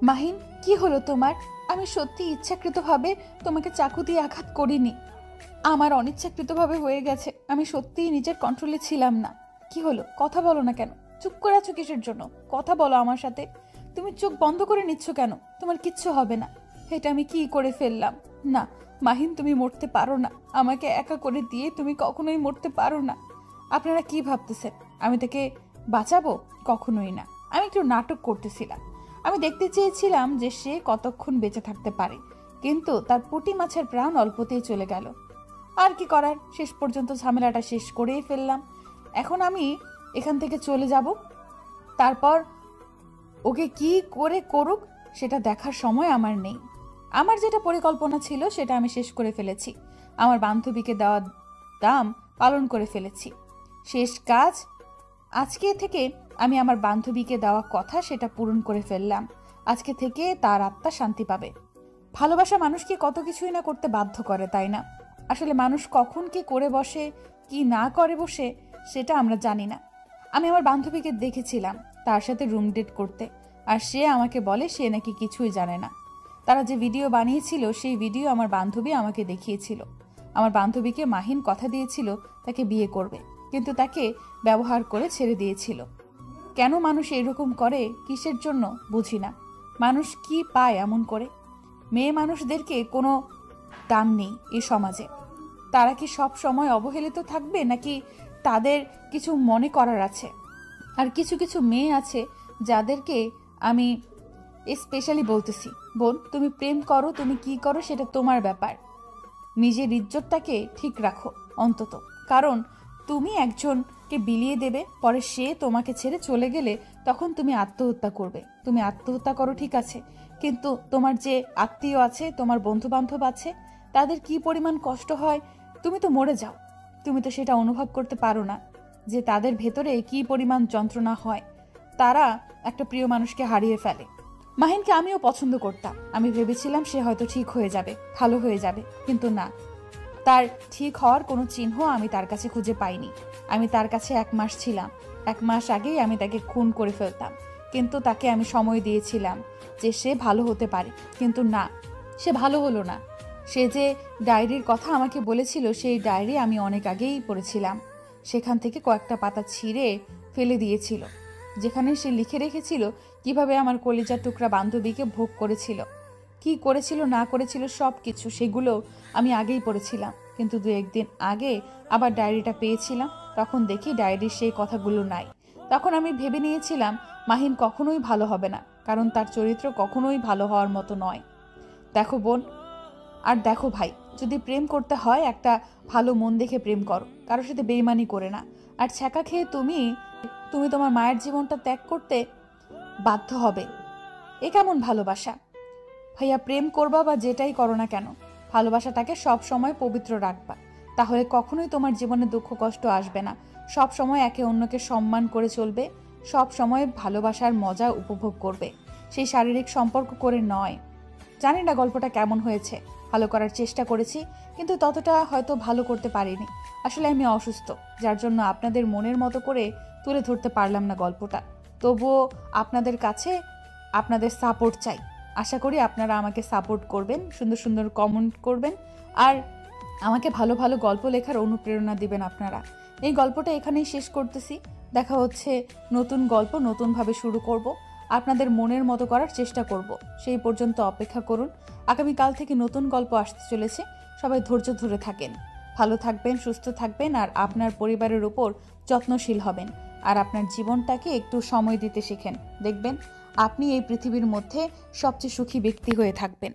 মাহিন, কি হলো তোমার? আমি সত্যি ইচ্ছাকৃতভাবে তোমাকে চাকু দিয়ে আঘাত করিনি। আমার অনিচ্ছাকৃতভাবে হয়ে গেছে। আমি সত্যিই নিজের কন্ট্রোলে ছিলাম না। কি হলো? কথা বলো না কেন? চুপ করে আছো কিসের জন্য? কথা বলো আমার সাথে। তুমি চোখ বন্ধ করে নিচ্ছ কেন? তোমার কিচ্ছু হবে না। এটা আমি কি করে ফেললাম? না মাহিন, তুমি মরতে পারো না। আমাকে একা করে দিয়ে তুমি কখনোই মরতে পারো না। আপনারা কি ভাবতেছেন আমি তাকে বাঁচাবো? কখনোই না। আমি একটু নাটক করতেছিলাম। আমি দেখতে চেয়েছিলাম যে সে কতক্ষণ বেঁচে থাকতে পারে, কিন্তু তার পুঁটি মাছের প্রাণ অল্পতেই চলে গেল। আর কি করার, শেষ পর্যন্ত ঝামেলাটা শেষ করেই ফেললাম। এখন আমি এখান থেকে চলে যাব, তারপর ওকে কি করে করুক সেটা দেখার সময় আমার নেই। আমার যেটা পরিকল্পনা ছিল সেটা আমি শেষ করে ফেলেছি। আমার বান্ধবীকে দেওয়া দাম পালন করে ফেলেছি। শেষ কাজ। আজকে থেকে আমি আমার বান্ধবীকে দেওয়া কথা সেটা পূরণ করে ফেললাম। আজকে থেকে তার আত্মা শান্তি পাবে। ভালোবাসা মানুষকে কত কিছুই না করতে বাধ্য করে, তাই না? আসলে মানুষ কখন কি করে বসে, কি না করে বসে, সেটা আমরা জানি না। আমি আমার বান্ধবীকে দেখেছিলাম তার সাথে রুম ডেট করতে, আর সে আমাকে বলে সে নাকি কিছুই জানে না। তারা যে ভিডিও বানিয়েছিল সেই ভিডিও আমার বান্ধবী আমাকে দেখিয়েছিল। আমার বান্ধবীকে মাহিন কথা দিয়েছিল তাকে বিয়ে করবে, কিন্তু তাকে ব্যবহার করে ছেড়ে দিয়েছিল। কেন মানুষ এরকম করে, কিসের জন্য বুঝি না। মানুষ কি পায় এমন করে? মেয়ে মানুষদেরকে কোনো দাম নেই এই সমাজে। তারা কি সব সময় অবহেলিত থাকবে, নাকি তাদের কিছু মনে করার আছে? আর কিছু কিছু মেয়ে আছে যাদেরকে আমি স্পেশালি বলতেছি। বোন, তুমি প্রেম করো, তুমি কি করো সেটা তোমার ব্যাপার। নিজের ইজ্জতটাকে ঠিক রাখো অন্তত, কারণ তুমি একজনকে বিলিয়ে দেবে, পরে সে তোমাকে ছেড়ে চলে গেলে তখন তুমি আত্মহত্যা করবে। তুমি আত্মহত্যা করো ঠিক আছে, কিন্তু তোমার যে আত্মীয় আছে, তোমার বন্ধু বান্ধব আছে, তাদের কি পরিমাণ কষ্ট হয় তুমি তো মরে যাও, তুমি তো সেটা অনুভব করতে পারো না যে তাদের ভেতরে কি পরিমাণ যন্ত্রণা হয়। তারা একটা প্রিয় মানুষকে হারিয়ে ফেলে। মাহিনকে আমিও পছন্দ করতাম, আমি ভেবেছিলাম সে হয়তো ঠিক হয়ে যাবে, ভালো হয়ে যাবে, কিন্তু না, তার ঠিক হওয়ার কোনো চিহ্ন আমি তার কাছে খুঁজে পাইনি। আমি তার কাছে 1 মাস ছিলাম, 1 মাস আগেই আমি তাকে খুন করে ফেলতাম, কিন্তু তাকে আমি সময় দিয়েছিলাম যে সে ভালো হতে পারে, কিন্তু না, সে ভালো হলো না। সে যে ডায়েরির কথা আমাকে বলেছিল, সেই ডায়েরি আমি অনেক আগেই পড়েছিলাম। সেখান থেকে কয়েকটা পাতা ছিঁড়ে ফেলে দিয়েছিল, যেখানে সে লিখে রেখেছিল কিভাবে আমার কলিজার টুকরা বান্ধবীকে ভোগ করেছিল, কি করেছিল না করেছিল সব কিছু, সেগুলো আমি আগেই পড়েছিলাম। কিন্তু 2-1 দিন আগে আবার ডায়েরিটা পেয়েছিলাম, তখন দেখি ডায়েরির সেই কথাগুলো নাই। তখন আমি ভেবে নিয়েছিলাম মাহিন কখনোই ভালো হবে না, কারণ তার চরিত্র কখনোই ভালো হওয়ার মতো নয়। দেখো বোন, আর দেখো ভাই, যদি প্রেম করতে হয় একটা ভালো মন দেখে প্রেম করো, কারোর সাথে বেইমানি করে না। আর ছ্যাঁকা খেয়ে তুমি তোমার মায়ের জীবনটা ত্যাগ করতে বাধ্য হবে, এ কেমন ভালোবাসা? ভাইয়া, প্রেম করবা বা যেটাই করো না কেন, ভালোবাসাটাকে সব সময় পবিত্র রাখবা, তাহলে কখনোই তোমার জীবনে দুঃখ কষ্ট আসবে না। সব সময় একে অন্যকে সম্মান করে চলবে, সব সময় ভালোবাসার মজা উপভোগ করবে, সেই শারীরিক সম্পর্ক করে নয়। জানি না গল্পটা কেমন হয়েছে, ভালো করার চেষ্টা করেছি, কিন্তু ততটা হয়তো ভালো করতে পারিনি। আসলে আমি অসুস্থ, যার জন্য আপনাদের মনের মতো করে তুলে ধরতে পারলাম না গল্পটা। তবুও আপনাদের কাছে আপনাদের সাপোর্ট চাই। আশা করি আপনারা আমাকে সাপোর্ট করবেন, সুন্দর সুন্দর কমেন্ট করবেন, আর আমাকে ভালো ভালো গল্প লেখার অনুপ্রেরণা দিবেন আপনারা। এই গল্পটা এখানেই শেষ করতেছি। দেখা হচ্ছে নতুন গল্প, নতুনভাবে শুরু করব, আপনাদের মনের মতো করার চেষ্টা করব। সেই পর্যন্ত অপেক্ষা করুন। আগামীকাল থেকে নতুন গল্প আসতে চলেছে। সবাই ধৈর্য ধরে থাকেন, ভালো থাকবেন, সুস্থ থাকবেন, আর আপনার পরিবারের উপর যত্নশীল হবেন, আর আপনার জীবনটাকে একটু সময় দিতে শেখেন। দেখবেন আপনি এই পৃথিবীর মধ্যে সবচেয়ে সুখী ব্যক্তি হয়ে থাকবেন।